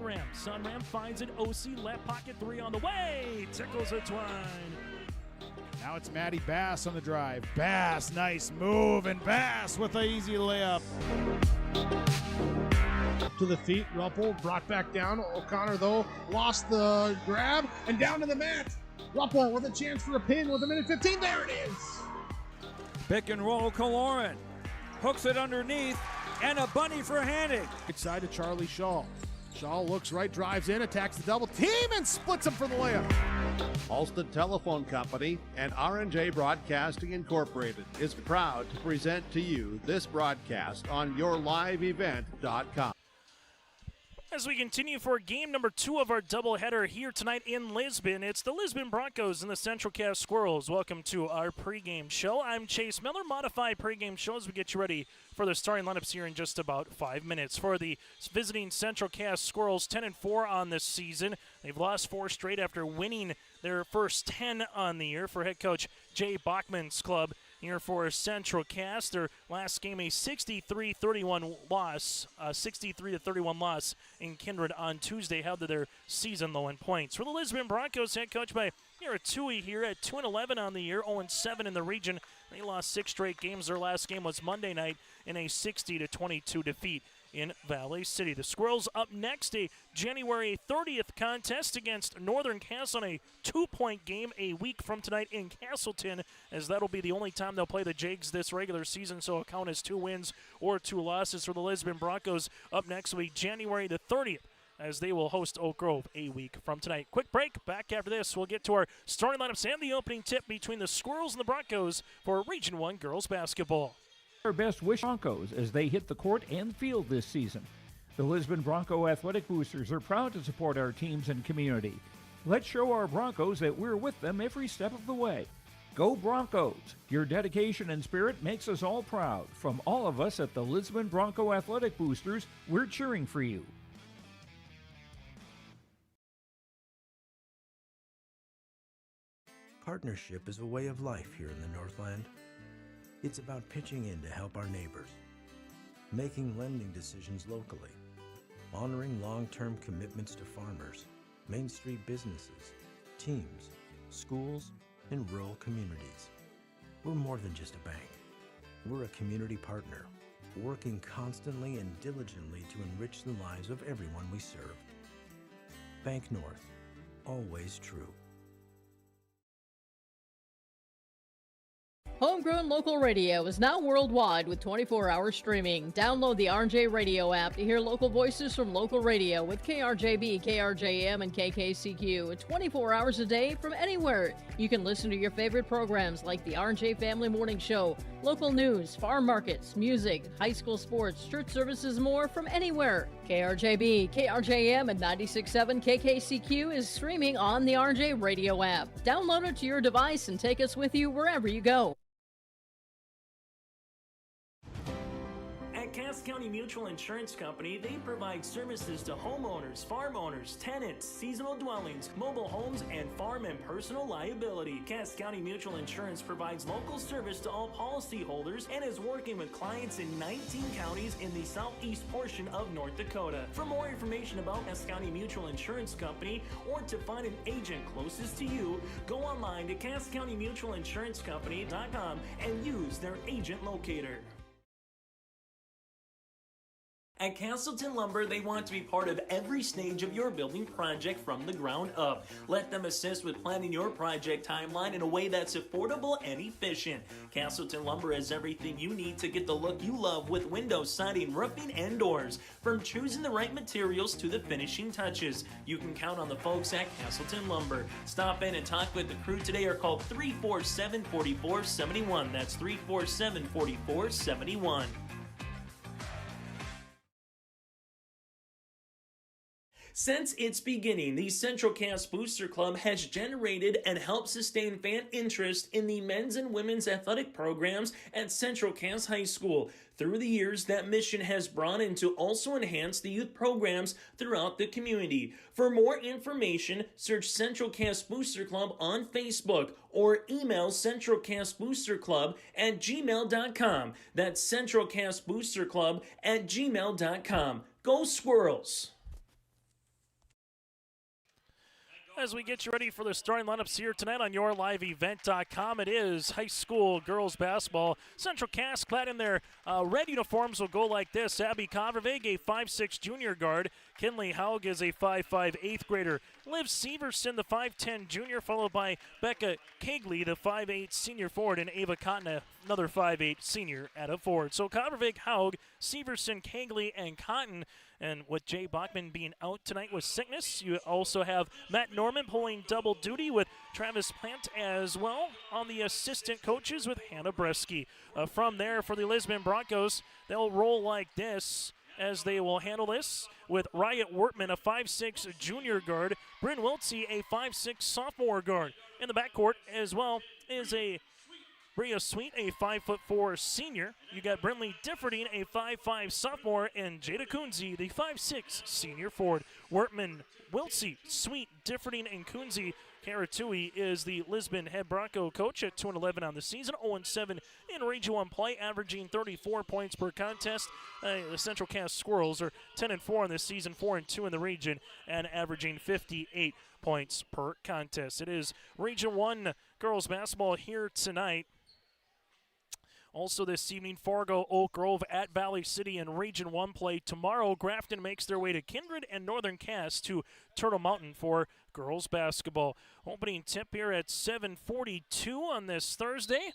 Sunram. Sunram finds an OC left pocket three on the way. Tickles a twine. Now it's Maddie Bass on the drive. Bass, nice move, and Bass with an easy layup. To the feet, Ruppel brought back down. O'Connor, though, lost the grab and down to the mat. Ruppel with a chance for a pin with a minute 15. There it is. Pick and roll, Kaloran. Hooks it underneath, and a bunny for Hannig. Right side to Charlie Shaw. Shaw looks right, drives in, attacks the double team, and splits him for the layup. Alston Telephone Company and R&J Broadcasting Incorporated is proud to present to you this broadcast on yourliveevent.com. As we continue for game number 2 of our doubleheader here tonight in Lisbon, it's the Lisbon Broncos and the Central Cass Squirrels. Welcome to our pregame show. I'm Chase Miller, modified pregame show as we get you ready for the starting lineups here in just about 5 minutes. For the visiting Central Cass Squirrels, 10-4 on this season. They've lost 4 straight after winning their first 10 on the year for head coach Jay Bachman's club. Here for Central Cass, their last game a 63-31 loss, 63-31 loss in Kindred on Tuesday, held to their season low in points. For the Lisbon Broncos, head coach by Tui here at 2-11 on the year, 0-7 in the region. They lost 6 straight games. Their last game was Monday night in a 60-22 defeat in Valley City. The Squirrels up next, a January 30th contest against Northern Cass on a 2-point game a week from tonight in Castleton, as that'll be the only time they'll play the Jags this regular season, so it'll count as 2 wins or 2 losses for the Lisbon Broncos. Up next will be January the 30th, as they will host Oak Grove a week from tonight. Quick break. Back after this, we'll get to our starting lineups and the opening tip between the Squirrels and the Broncos for Region 1 girls basketball. Our best wish Broncos as they hit the court and field this season. The Lisbon Bronco Athletic Boosters are proud to support our teams and community. Let's show our Broncos that we're with them every step of the way. Go Broncos! Your dedication and spirit makes us all proud. From all of us at the Lisbon Bronco Athletic Boosters, we're cheering for you. Partnership is a way of life here in the Northland. It's about pitching in to help our neighbors, making lending decisions locally, honoring long-term commitments to farmers, Main Street businesses, teams, schools, and rural communities. We're more than just a bank. We're a community partner, working constantly and diligently to enrich the lives of everyone we serve. Bank North, always true. Homegrown local radio is now worldwide with 24-hour streaming. Download the RJ Radio app to hear local voices from local radio with KRJB, KRJM, and KKCQ 24 hours a day from anywhere. You can listen to your favorite programs like the RJ Family Morning Show, local news, farm markets, music, high school sports, church services, more from anywhere. KRJB, KRJM, and 96.7 KKCQ is streaming on the RJ Radio app. Download it to your device and take us with you wherever you go. At Cass County Mutual Insurance Company, they provide services to homeowners, farm owners, tenants, seasonal dwellings, mobile homes, and farm and personal liability. Cass County Mutual Insurance provides local service to all policyholders and is working with clients in 19 counties in the southeast portion of North Dakota. For more information about Cass County Mutual Insurance Company or to find an agent closest to you, go online to CassCountyMutualInsuranceCompany.com and use their agent locator. At Castleton Lumber, they want to be part of every stage of your building project from the ground up. Let them assist with planning your project timeline in a way that's affordable and efficient. Castleton Lumber has everything you need to get the look you love with windows, siding, roofing, and doors. From choosing the right materials to the finishing touches, you can count on the folks at Castleton Lumber. Stop in and talk with the crew today or call 347-4471. That's 347-4471. Since its beginning, the Central Cass Booster Club has generated and helped sustain fan interest in the men's and women's athletic programs at Central Cass High School. Through the years, that mission has broadened to also enhance the youth programs throughout the community. For more information, search Central Cass Booster Club on Facebook or email centralcassboosterclub@gmail.com. That's centralcassboosterclub@gmail.com. Go Squirrels! As we get you ready for the starting lineups here tonight on yourliveevent.com, it is high school girls basketball. Central Cass clad in their red uniforms will go like this. Abby Convervig, a 5'6 junior guard. Kinley Haug is a 5'5 eighth grader. Liv Severson, the 5'10 junior, followed by Becca Kegley, the 5'8 senior forward, and Ava Cotton, another 5'8 senior at a forward. So Convervig, Haug, Severson, Kegley, and Cotton. And with Jay Bachman being out tonight with sickness, you also have Matt Norman pulling double duty with Travis Plant as well on the assistant coaches with Hannah Bresky. From there, for the Lisbon Broncos, they'll roll like this as they will handle this with Riot Wortman, a 5'6 junior guard, Bryn Wiltsey, a 5'6 sophomore guard. In the backcourt as well is a Bria Sweet, a 5'4 senior. You got Brinley Differding, a 5'5 sophomore, and Jada Kunze, the 5'6 senior forward. Wortman, Wiltsey, Sweet, Differding, and Kunze. Karatui is the Lisbon head Bronco coach at 2-11 on the season, 0-7 in Region 1 play, averaging 34 points per contest. The Central Cass Squirrels are 10-4 on this season, 4-2 in the region, and averaging 58 points per contest. It is Region 1 girls basketball here tonight. Also this evening, Fargo, Oak Grove at Valley City in Region 1 play. Tomorrow, Grafton makes their way to Kindred and Northern Cass to Turtle Mountain for girls basketball. Opening tip here at 7:42 on this Thursday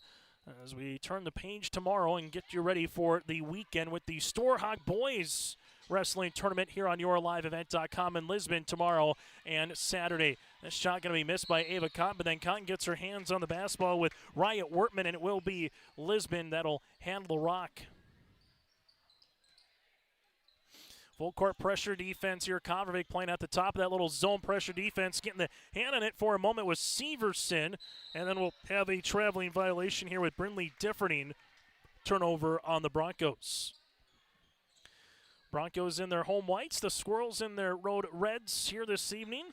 as we turn the page tomorrow and get you ready for the weekend with the Storehawk Boys Wrestling Tournament here on yourliveevent.com in Lisbon tomorrow and Saturday. This shot going to be missed by Ava Cotton, but then Cotton gets her hands on the basketball with Riot Wortman, and it will be Lisbon that'll handle the rock. Full court pressure defense here. Convervig playing at the top of that little zone pressure defense, getting the hand on it for a moment with Severson, and then we'll have a traveling violation here with Brinley Differding. Turnover on the Broncos. Broncos in their home whites, the Squirrels in their road reds here this evening.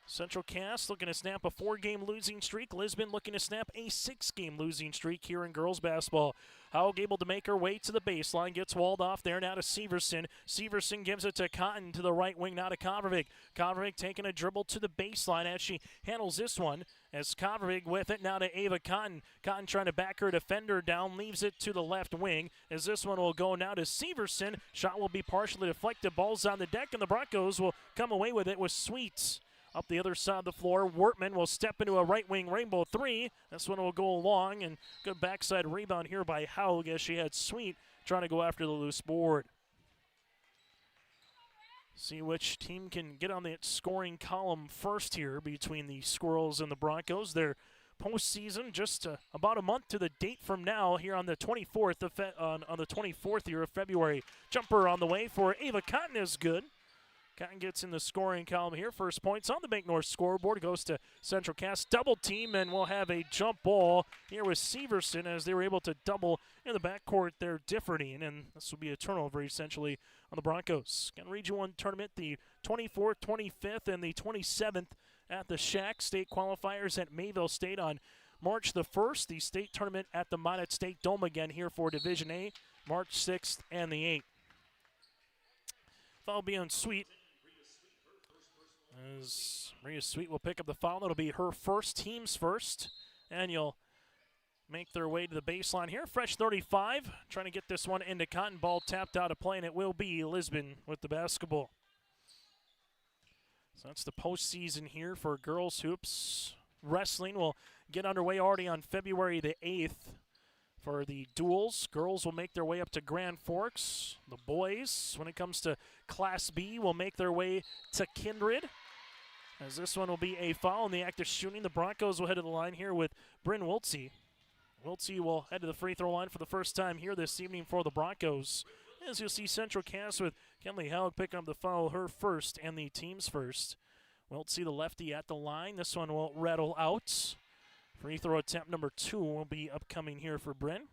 Central Cass looking to snap a 4-game losing streak. Lisbon looking to snap a 6-game losing streak here in girls basketball. Haug able to make her way to the baseline, gets walled off there now to Severson. Severson gives it to Cotton to the right wing, now to Convervig. Convervig taking a dribble to the baseline as she handles this one. As Convervig with it now to Ava Cotton. Cotton trying to back her defender down, leaves it to the left wing. As this one will go now to Severson. Shot will be partially deflected. Ball's on the deck, and the Broncos will come away with it with Sweets. Up the other side of the floor, Wortman will step into a right wing rainbow three. This one will go long, and good backside rebound here by Haug as she had Sweet trying to go after the loose board. See which team can get on the scoring column first here between the Squirrels and the Broncos. Their postseason just about a month to the date from now here on the 24th on the 24th year of February. Jumper on the way for Ava Cotton is good. Cotton gets in the scoring column here. First points on the Bank North scoreboard goes to Central Cass. Double team, and we'll have a jump ball here with Severson as they were able to double in the backcourt there, Differding, and this will be a turnover essentially on the Broncos. Got Region 1 tournament the 24th, 25th, and the 27th at the Shack. State qualifiers at Mayville State on March the 1st. The state tournament at the Minot State Dome again here for Division A, March 6th and the 8th. Foul be on Sweet. As Maria Sweet will pick up the foul. It'll be her first, team's first. And you'll make their way to the baseline here. Fresh 35, trying to get this one into Cotton. Ball tapped out of play, and it will be Lisbon with the basketball. So that's the postseason here for girls hoops. Wrestling will get underway already on February the 8th. For the duels, girls will make their way up to Grand Forks. The boys, when it comes to Class B, will make their way to Kindred. As this one will be a foul in the act of shooting. The Broncos will head to the line here with Bryn Wiltsey. Wiltsey will head to the free throw line for the first time here this evening for the Broncos. As you'll see Central Cass with Kenley Haug picking up the foul, her first and the team's first. Wiltsey, the lefty, at the line. This one will rattle out. Free throw attempt number 2 will be upcoming here for Bryn.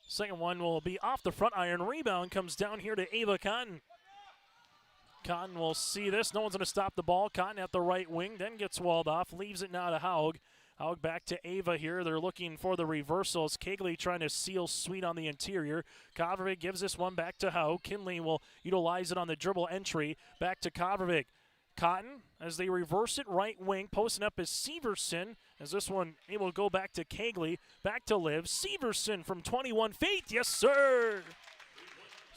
Second one will be off the front iron. Rebound comes down here to Ava Cotton. Cotton will see this. No one's going to stop the ball. Cotton at the right wing, then gets walled off. Leaves it now to Haug. Haug back to Ava here. They're looking for the reversals. Kegley trying to seal Sweet on the interior. Kovarevic gives this one back to Haug. Kinley will utilize it on the dribble entry. Back to Kovarevic. Cotton, as they reverse it, right wing, posting up is Severson, as this one able to go back to Kegley, back to Liv. Severson from 21 feet, yes sir!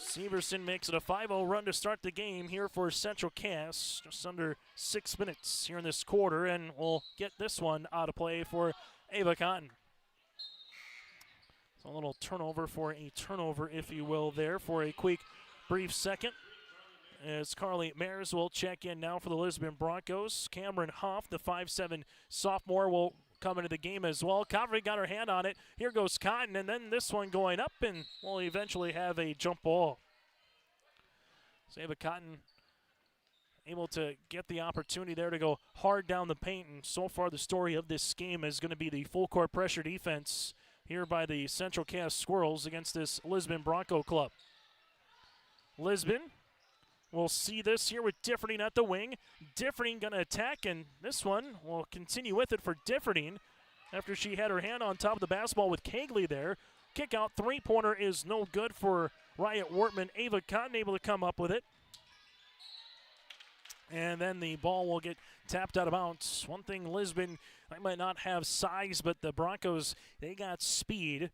Severson makes it a 5-0 run to start the game here for Central Cass. Just under 6 minutes here in this quarter, and we'll get this one out of play for Ava Cotton. So a little turnover for a turnover, if you will, there for a quick, brief second. As Carly Mares will check in now for the Lisbon Broncos. Cameron Hoff, the 5'7 sophomore, will come into the game as well. Kovarevic got her hand on it. Here goes Cotton, and then this one going up, and we'll eventually have a jump ball. So Ava Cotton able to get the opportunity there to go hard down the paint, and so far the story of this game is going to be the full court pressure defense here by the Central Cass Squirrels against this Lisbon Bronco club. Lisbon, we'll see this here with Differding at the wing. Differding going to attack, and this one will continue with it for Differding after she had her hand on top of the basketball with Kegley there. Kick out three-pointer is no good for Riot Wortman. Ava Cotton able to come up with it. And then the ball will get tapped out of bounds. One thing, Lisbon, they might not have size, but the Broncos, they got speed.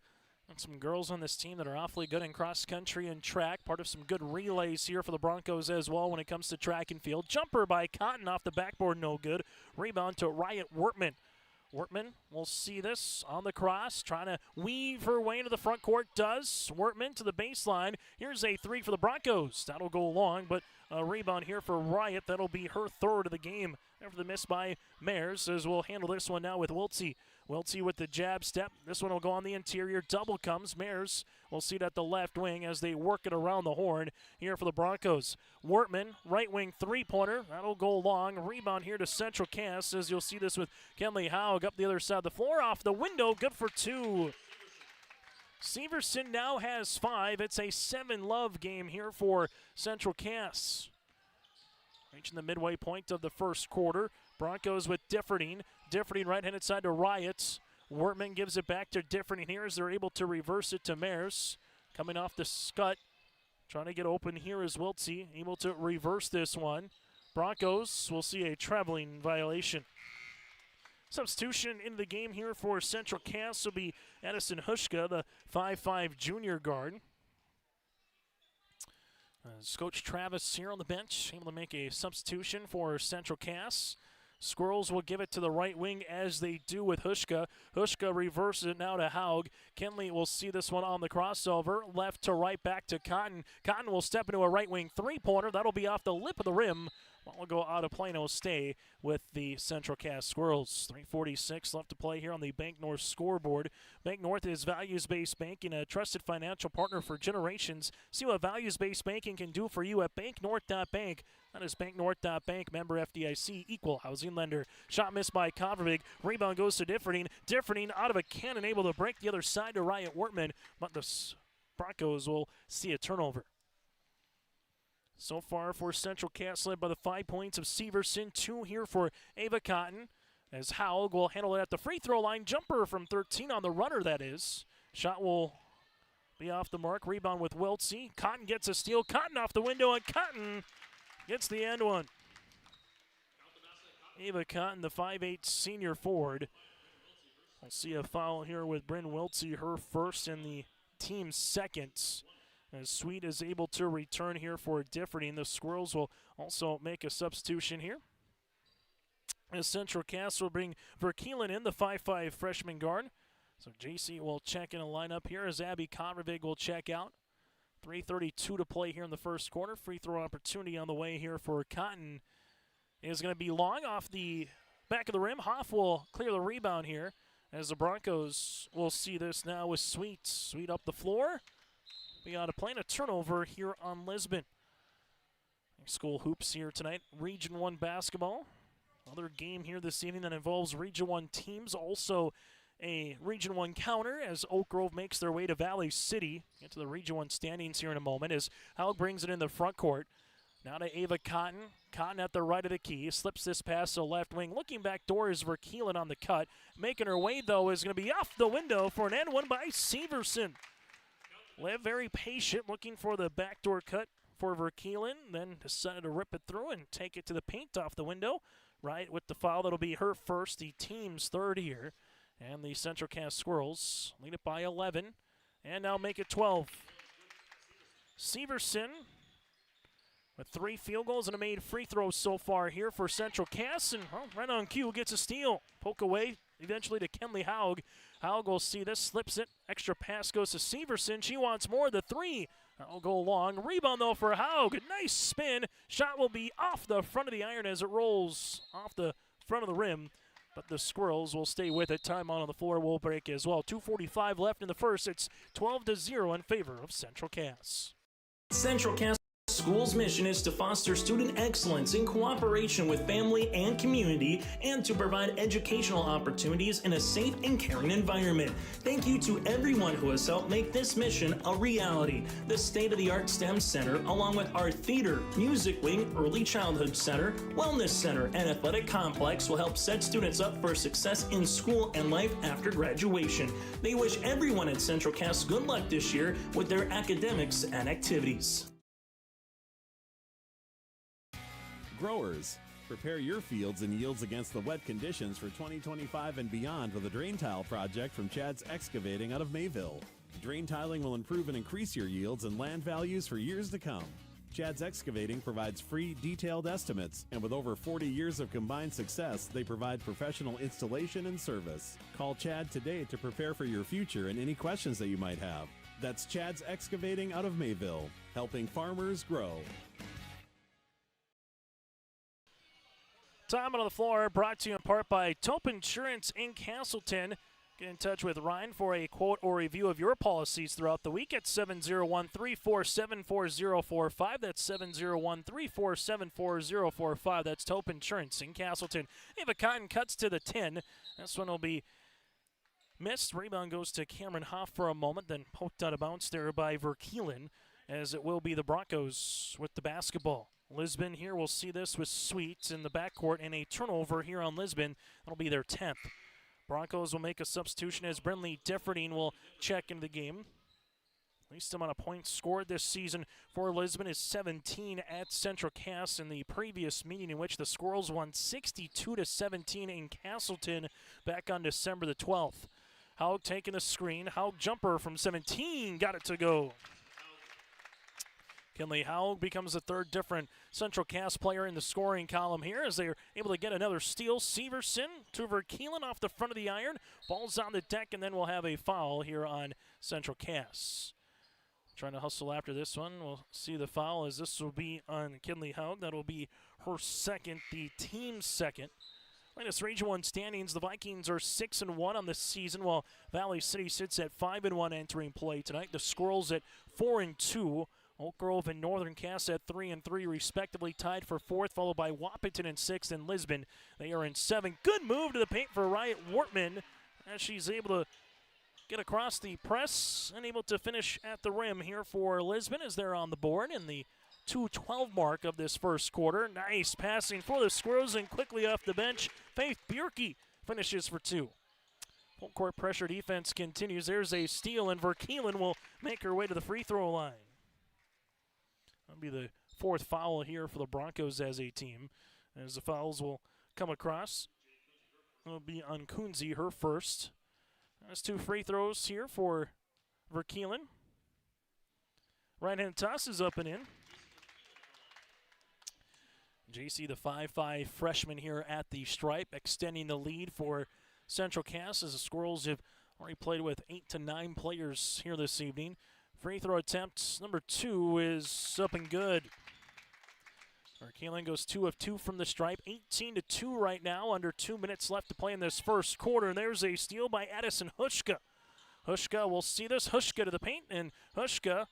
And some girls on this team that are awfully good in cross country and track. Part of some good relays here for the Broncos as well when it comes to track and field. Jumper by Cotton off the backboard, no good. Rebound to Riot Wortman. Wortman will see this on the cross, trying to weave her way into the front court. Does. Wortman to the baseline. Here's a three for the Broncos. That'll go long, but a rebound here for Riot. That'll be her third of the game after the miss by Mares, as we'll handle this one now with Wiltsey. Wiltsey with the jab step. This one will go on the interior. Double comes. Mares will see it at the left wing as they work it around the horn here for the Broncos. Wortman, right wing three-pointer. That'll go long. Rebound here to Central Cass, as you'll see this with Kenley Haug up the other side of the floor. Off the window. Good for two. Severson now has 5. It's a 7-love game here for Central Cass. Reaching the midway point of the first quarter. Broncos with Differding. Differding right-handed side to Riot. Wortman gives it back to Differding here as they're able to reverse it to Mares. Coming off the scut. Trying to get open here is Wiltsey. Able to reverse this one. Broncos will see a traveling violation. Substitution into the game here for Central Cass will be Addison Hushka, the 5'5 junior guard. Coach Travis here on the bench, able to make a substitution for Central Cass. Squirrels will give it to the right wing as they do with Hushka. Hushka reverses it now to Haug. Kenley will see this one on the crossover. Left to right, back to Cotton. Cotton will step into a right wing three-pointer. That'll be off the lip of the rim. Ball will go out of play and will stay with the Central Cass Squirrels. 3:46 left to play here on the Bank North scoreboard. Bank North is values-based banking, a trusted financial partner for generations. See what values-based banking can do for you at banknorth.bank. That is banknorth.bank, member FDIC, equal housing lender. Shot missed by Kovarevic. Rebound goes to Differding. Differding out of a cannon, able to break the other side to Riot Wortman, but the Broncos will see a turnover. So far for Central Cass, led by the 5 points of Severson. 2 here for Ava Cotton, as Haug will handle it at the free throw line. Jumper from 13 on the runner, that is. Shot will be off the mark. Rebound with Wiltsey. Cotton gets a steal. Cotton off the window, and Cotton gets the end one. Ava Cotton, the 5'8 senior forward. We'll see a foul here with Bryn Wiltsey, her first and the team's second. As Sweet is able to return here for Differding. The Squirrels will also make a substitution here. As Central Cass will bring Verkeelen in, the 5'5 freshman guard. So JC will check in a lineup here as Abby Kovarevic will check out. 3:32 to play here in the first quarter. Free throw opportunity on the way here for Cotton. Is going to be long off the back of the rim. Hoff will clear the rebound here as the Broncos will see this now with Sweet. Sweet up the floor. We got a play and a turnover here on Lisbon. School hoops here tonight. Region 1 basketball. Another game here this evening that involves Region 1 teams. Also a Region 1 counter as Oak Grove makes their way to Valley City. Get to the Region 1 standings here in a moment as Haug brings it in the front court. Now to Ava Cotton. Cotton at the right of the key. Slips this pass to left wing. Looking back door is Verkeelen on the cut. Making her way, though, is going to be off the window for an end one by Severson. Liv very patient, looking for the backdoor cut for Verkeelen. Then decided to rip it through and take it to the paint off the window. Right with the foul. That'll be her first, the team's third here. And the Central Cass Squirrels lead it by 11. And now make it 12. Severson with 3 field goals and a made free throw so far here for Central Cass. And right on cue, gets a steal. Poke away eventually to Kenley Haug. Haug will see this, slips it. Extra pass goes to Severson. She wants more. The 3. That'll go long. Rebound, though, for Haug. Nice spin. Shot will be off the front of the iron as it rolls off the front of the rim. But the Squirrels will stay with it. Timeout on the floor will break as well. 2:45 left in the first. It's 12-0 in favor of Central Cass. Central Cass School's mission is to foster student excellence in cooperation with family and community and to provide educational opportunities in a safe and caring environment. Thank you to everyone who has helped make this mission a reality. The state-of-the-art STEM Center, along with our theater, music wing, early childhood center, wellness center, and athletic complex will help set students up for success in school and life after graduation. They wish everyone at Central Cass good luck this year with their academics and activities. Growers, prepare your fields and yields against the wet conditions for 2025 and beyond with a drain tile project from Chad's Excavating out of Mayville. Drain tiling will improve and increase your yields and land values for years to come. Chad's Excavating provides free, detailed estimates, and with over 40 years of combined success, they provide professional installation and service. Call Chad today to prepare for your future and any questions that you might have. That's Chad's Excavating out of Mayville, helping farmers grow. Time on the floor brought to you in part by Tope Insurance in Castleton. Get in touch with Ryan for a quote or review of your policies throughout the week at 701-347-4045. That's 701-347-4045. That's Tope Insurance in Castleton. Ava Cotton cuts to the 10. This one will be missed. Rebound goes to Cameron Hoff for a moment, then poked out of bounds there by Verkeelen, as it will be the Broncos with the basketball. Lisbon here will see this with Sweet in the backcourt and a turnover here on Lisbon. That'll be their 10th. Broncos will make a substitution as Brinley Differding will check into the game. Least amount of points scored this season for Lisbon is 17 at Central Cass in the previous meeting in which the Squirrels won 62-17 in Castleton back on December the 12th. Haug taking the screen. Haug jumper from 17. Got it to go. Kenley Haug becomes the third different Central Cass player in the scoring column here as they're able to get another steal. Severson to Verkeelen off the front of the iron. Ball's on the deck, and then we'll have a foul here on Central Cass. Trying to hustle after this one. We'll see the foul as this will be on Kenley Haug. That'll be her second, the team's second. Latest Region 1 standings, the Vikings are 6-1 on this season, while Valley City sits at 5-1 entering play tonight. The Squirrels at 4-2. Oak Grove and Northern Cass at 3-3 respectively, tied for fourth, followed by Wahpeton in sixth, and Lisbon. They are in 7. Good move to the paint for Riot Wortman as she's able to get across the press and able to finish at the rim here for Lisbon as they're on the board in the 2:12 mark of this first quarter. Nice passing for the Squirrels, and quickly off the bench, Faith Bjerke finishes for 2. Full court pressure defense continues. There's a steal, and Verkeelen will make her way to the free throw line. That'll be the fourth foul here for the Broncos as a team, as the fouls will come across. It'll be on Kunze, her first. That's 2 free throws here for Verkeelen. Right-hand toss is up and in. JC, the 5'5 freshman here at the stripe, extending the lead for Central Cass as the Squirrels have already played with 8 to 9 players here this evening. Free throw attempt number 2 is up and good. Verkeelen goes 2 of 2 from the stripe, 18-2 right now, under 2 minutes left to play in this first quarter. And there's a steal by Addison Hushka. Hushka will see this. Hushka to the paint, and Hushka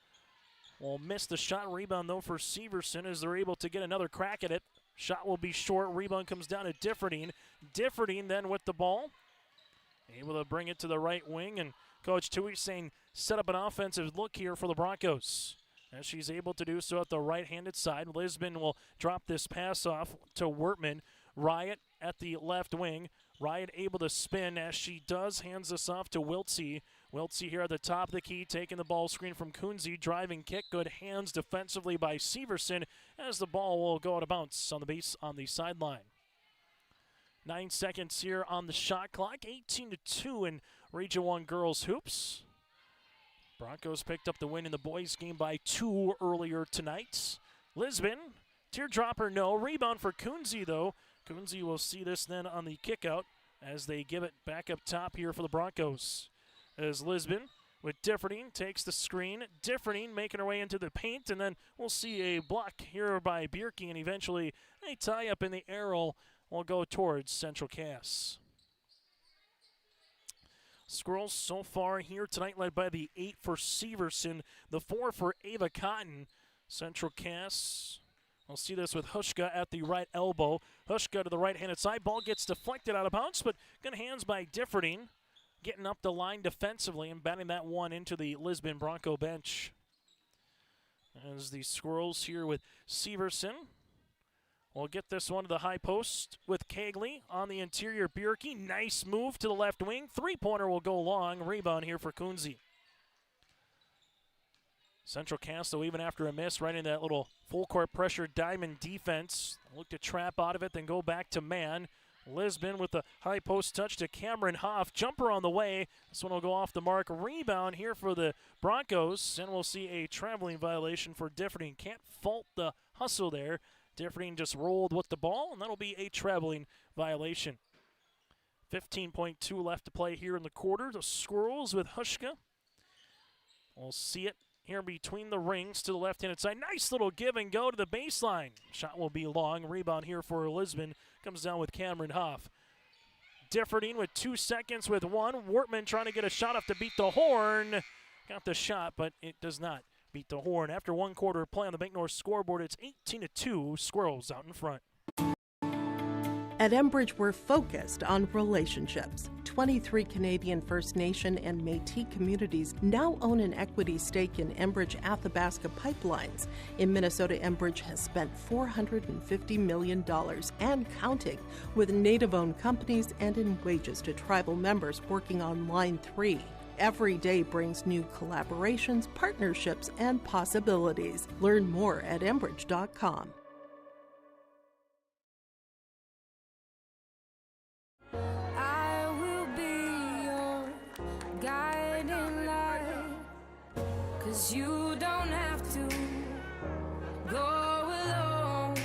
will miss the shot. Rebound, though, for Severson as they're able to get another crack at it. Shot will be short. Rebound comes down to Differding. Differding then with the ball, able to bring it to the right wing, and Coach Tui saying set up an offensive look here for the Broncos. as she's able to do so at the right-handed side. Lisbon will drop this pass off to Wertman. Riot at the left wing. Riot able to spin as she does, hands this off to Wiltsey. Wiltsey here at the top of the key, taking the ball screen from Kunze. Driving kick, good hands defensively by Severson as the ball will go out of bounds on the base on the sideline. 9 seconds here on the shot clock, 18-2 in Region 1 girls hoops. Broncos picked up the win in the boys game by 2 earlier tonight. Lisbon, teardropper no. Rebound for Kunze though. Kunze will see this then on the kickout as they give it back up top here for the Broncos. As Lisbon with Differding takes the screen. Differding making her way into the paint, and then we'll see a block here by Bierke, and eventually a tie up in the arrow will go towards Central Cass. Squirrels so far here tonight led by the 8 for Severson, the 4 for Ava Cotton. Central Cass, we'll see this with Hushka at the right elbow. Hushka to the right-handed side. Ball gets deflected out of bounds, but good hands by Differding, getting up the line defensively and batting that one into the Lisbon Bronco bench. As the Squirrels here with Severson will get this one to the high post with Cagley on the interior. Bierke, nice move to the left wing. Three-pointer will go long. Rebound here for Kunze. Central Cass, though, even after a miss, right in that little full-court pressure diamond defense. Look to trap out of it, then go back to man. Lisbon with the high post touch to Cameron Hoff. Jumper on the way. This one will go off the mark. Rebound here for the Broncos, and we'll see a traveling violation for Differding. Can't fault the hustle there. Differding just rolled with the ball, and that'll be a traveling violation. 15.2 left to play here in the quarter. The Squirrels with Hushka. We'll see it here between the rings to the left-handed side. Nice little give and go to the baseline. Shot will be long. Rebound here for Lisbon. Comes down with Cameron Hoff. Differding with 2 seconds with one. Wertman trying to get a shot off to beat the horn. Got the shot, but it does not beat the horn. After 1 quarter of play on the Bank North scoreboard, it's 18-2. Squirrels out in front. At Enbridge, we're focused on relationships. 23 Canadian First Nation and Métis communities now own an equity stake in Enbridge Athabasca Pipelines. In Minnesota, Enbridge has spent $450 million and counting, with Native-owned companies and in wages to tribal members working on Line 3. Every day brings new collaborations, partnerships, and possibilities. Learn more at Enbridge.com. You don't have to go alone.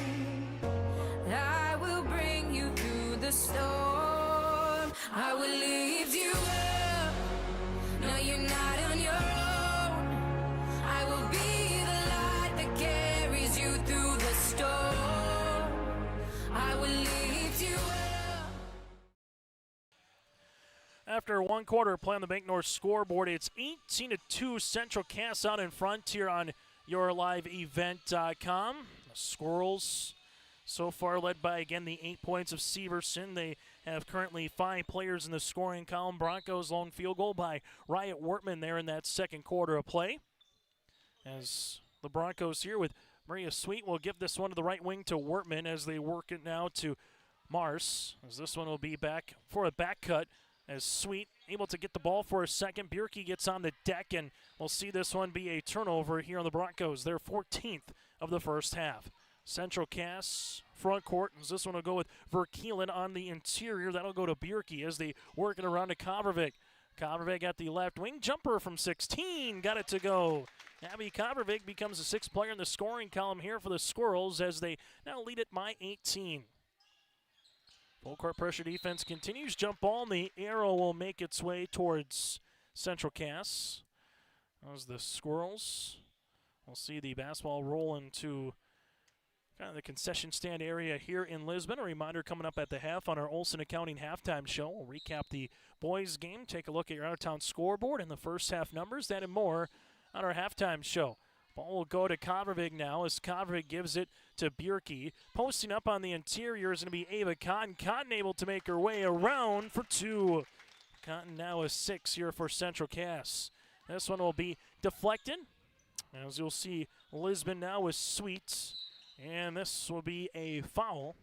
I will bring you through the storm. I will lift you up. No, you're not on your own. I will be the light that carries you through the storm. I will lift you up. After 1 quarter play on the Bank North scoreboard, it's 18-2 Central Cass out in front here on yourliveevent.com. The Squirrels so far led by, again, the 8 points of Severson. They have currently 5 players in the scoring column. Broncos lone field goal by Riot Wertman there in that 2nd quarter of play. As the Broncos here with Maria Sweet will give this one to the right wing to Wertman as they work it now to Mars. As this one will be back for a back cut. As Sweet able to get the ball for a second. Bierke gets on the deck, and we'll see this one be a turnover here on the Broncos. Their 14th of the first half. Central Cass front court, as this one will go with Verkeelen on the interior. That'll go to Bierke as they work it around to Kovervik. Kovervik at the left wing. Jumper from 16. Got it to go. Abby Kovervik becomes the 6th player in the scoring column here for the Squirrels as they now lead it by 18. Full court pressure defense continues. Jump ball, and the arrow will make its way towards Central Cass. As the Squirrels, we'll see the basketball roll into kind of the concession stand area here in Lisbon. A reminder coming up at the half on our Olsen Accounting halftime show. We'll recap the boys' game, take a look at your out-of-town scoreboard and the first half numbers, that and more on our halftime show. Ball will go to Kovervik now as Kovervik gives it to Bierke. Posting up on the interior is going to be Ava Cotton. Cotton able to make her way around for 2. Cotton now is 6 here for Central Cass. This one will be deflected. As you'll see, Lisbon now with Sweets, and this will be a foul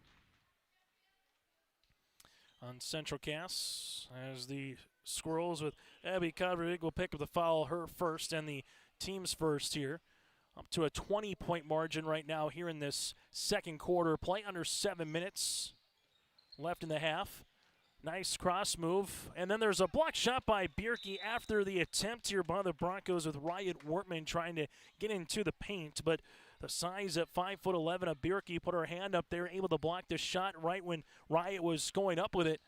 on Central Cass, as the Squirrels with Abby Codrig will pick up the foul, her first, and the team's first here. Up to a 20-point margin right now here in this second quarter. Play under 7 minutes left in the half. Nice cross move. And then there's a block shot by Bierke after the attempt here by the Broncos, with Riot Wortman trying to get into the paint. But the size at 5'11" of Bierke put her hand up there, able to block the shot right when Riot was going up with it.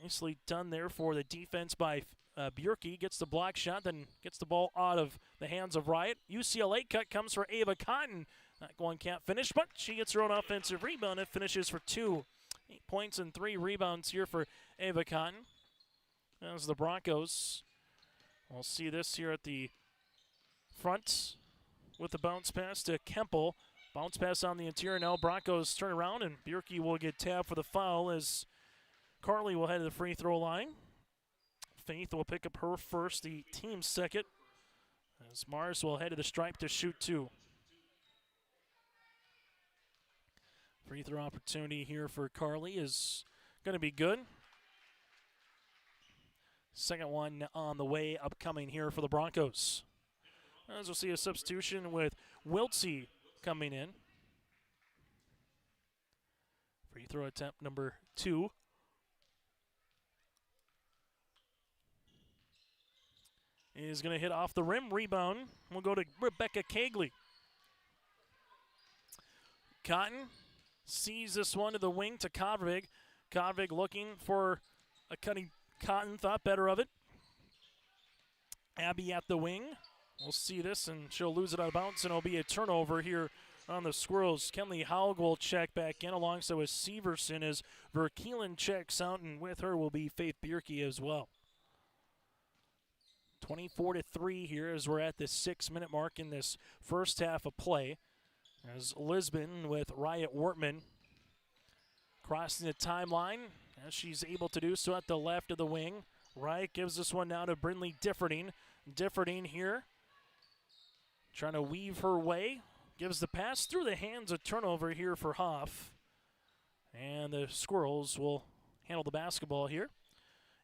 Nicely done there for the defense by Bierke. Gets the block shot, then gets the ball out of the hands of Riot. UCLA cut comes for Ava Cotton. That one can't finish, but she gets her own offensive rebound and finishes for 2. 8 points and 3 rebounds here for Ava Cotton. As the Broncos, we'll see this here at the front with the bounce pass to Kemple. Bounce pass on the interior. Now Broncos turn around, and Bierke will get tabbed for the foul as Carly will head to the free throw line. Faith will pick up her first, the team's second, as Mars will head to the stripe to shoot 2. Free throw opportunity here for Carly is going to be good. Second one on the way, upcoming here for the Broncos. As we'll see a substitution with Wiltsey coming in. Free throw attempt number 2. Is going to hit off the rim. Rebound will go to Rebecca Cagley. Cotton sees this one to the wing to Kodvig. Kodvig looking for a cutting. Cotton thought better of it. Abby at the wing. We'll see this, and she'll lose it out of bounds, and it'll be a turnover here on the Squirrels. Kenley Haug will check back in alongside with Severson as Verkeelen checks out, and with her will be Faith Bierke as well. 24-3 here as we're at the 6-minute mark in this first half of play. As Lisbon with Riot Wortman crossing the timeline, as she's able to do so at the left of the wing. Riot gives this one now to Brindley Differding. Differding here, trying to weave her way. Gives the pass through the hands, a turnover here for Hoff. And the Squirrels will handle the basketball here.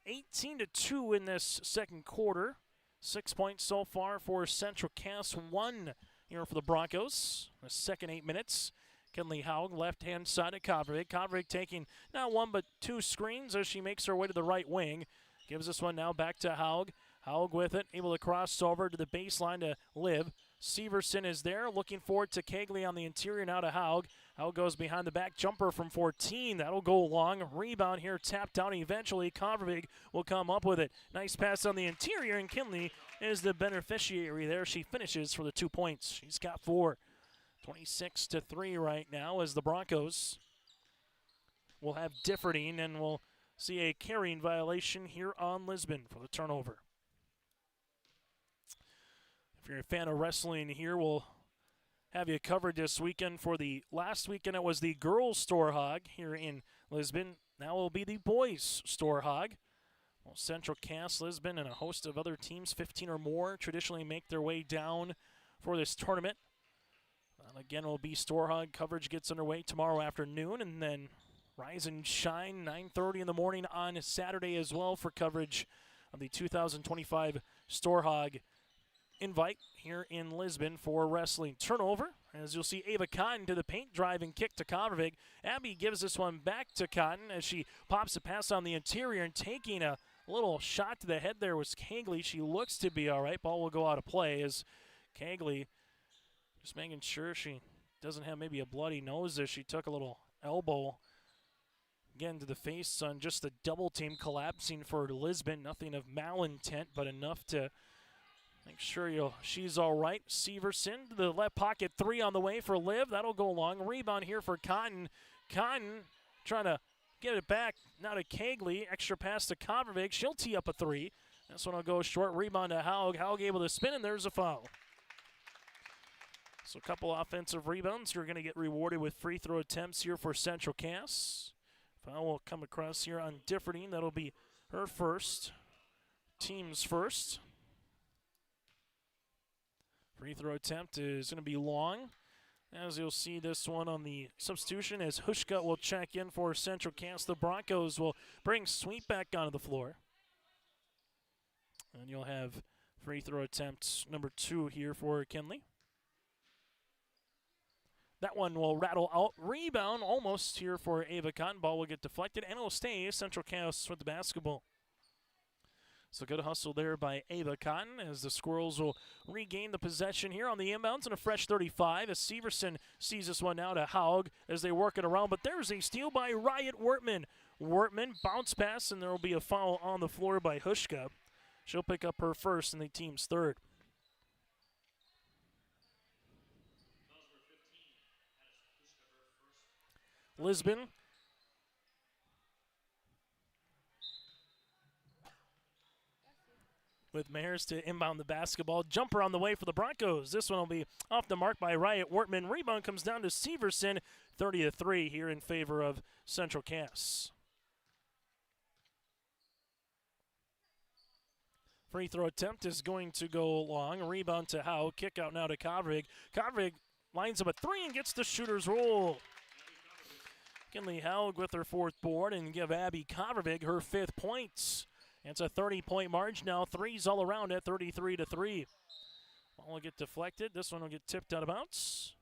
18-2 in this second quarter. 6 points so far for Central Cass, 1 here for the Broncos. The second 8 minutes. Kenley Haug, left-hand side of Kodvig. Kodvig taking not 1 but 2 screens as she makes her way to the right wing. Gives this one now back to Haug. Haug with it, able to cross over to the baseline to Liv. Severson is there, looking forward to Cagley on the interior, now to Haug. Haug goes behind the back, jumper from 14. That'll go long. Rebound here, tapped down eventually. Kodvig will come up with it. Nice pass on the interior, and Kinley is the beneficiary there. She finishes for the 2 points. She's got 4. 26-3 right now as the Broncos will have Differding, and we'll see a carrying violation here on Lisbon for the turnover. If you're a fan of wrestling here, we'll have you covered this weekend. For the last weekend, it was the girls' Store Hog here in Lisbon. Now it will be the boys' Store Hog. Well, Central Cass, Lisbon, and a host of other teams, 15 or more, traditionally make their way down for this tournament. Again, it will be Store Hog. Coverage gets underway tomorrow afternoon, and then Rise and Shine, 9:30 in the morning on Saturday as well for coverage of the 2025 Store Hog invite here in Lisbon for wrestling. Turnover, as you'll see Ava Cotton to the paint, drive and kick to Kodvig. Abby gives this one back to Cotton as she pops a pass on the interior, and taking a little shot to the head there was Cagley. She looks to be all right. Ball will go out of play as Cagley just making sure she doesn't have maybe a bloody nose as she took a little elbow again to the face on just the double team collapsing for Lisbon. Nothing of malintent, but enough to make sure she's all right. Severson to the left pocket, 3 on the way for Liv. That'll go long. Rebound here for Cotton. Cotton trying to get it back now to Cagley. Extra pass to Kodvig. She'll tee up a 3. This one will go short. Rebound to Haug. Haug able to spin, and there's a foul. So a couple offensive rebounds. You're going to get rewarded with free throw attempts here for Central Cass. Foul will come across here on Differding. That'll be her first. Team's first. Free throw attempt is going to be long. As you'll see this one on the substitution as Hushka will check in for Central Cass. The Broncos will bring Sweet back onto the floor. And you'll have free throw attempt number 2 here for Kinley. That one will rattle out. Rebound almost here for Ava Cotton. Ball will get deflected, and it'll stay Central Cass with the basketball. So good hustle there by Ava Cotton as the Squirrels will regain the possession here on the inbounds and a fresh 35 as Severson sees this one now to Haug as they work it around. But there's a steal by Riot Wortman. Wortman bounce pass, and there will be a foul on the floor by Hushka. She'll pick up her first and the team's third. Lisbon with Mayers to inbound the basketball. Jumper on the way for the Broncos. This one will be off the mark by Riot Wortman. Rebound comes down to Severson. 30-3 here in favor of Central Cass. Free throw attempt is going to go long. Rebound to Howe. Kick out now to Kovrig. Kovrig lines up a 3 and gets the shooter's roll. Kinley Haug with her 4th board and give Abby Kovrig her 5th points. It's a 30-point margin now. 3s all around at 33-3. Ball will get deflected. This one will get tipped out of bounds.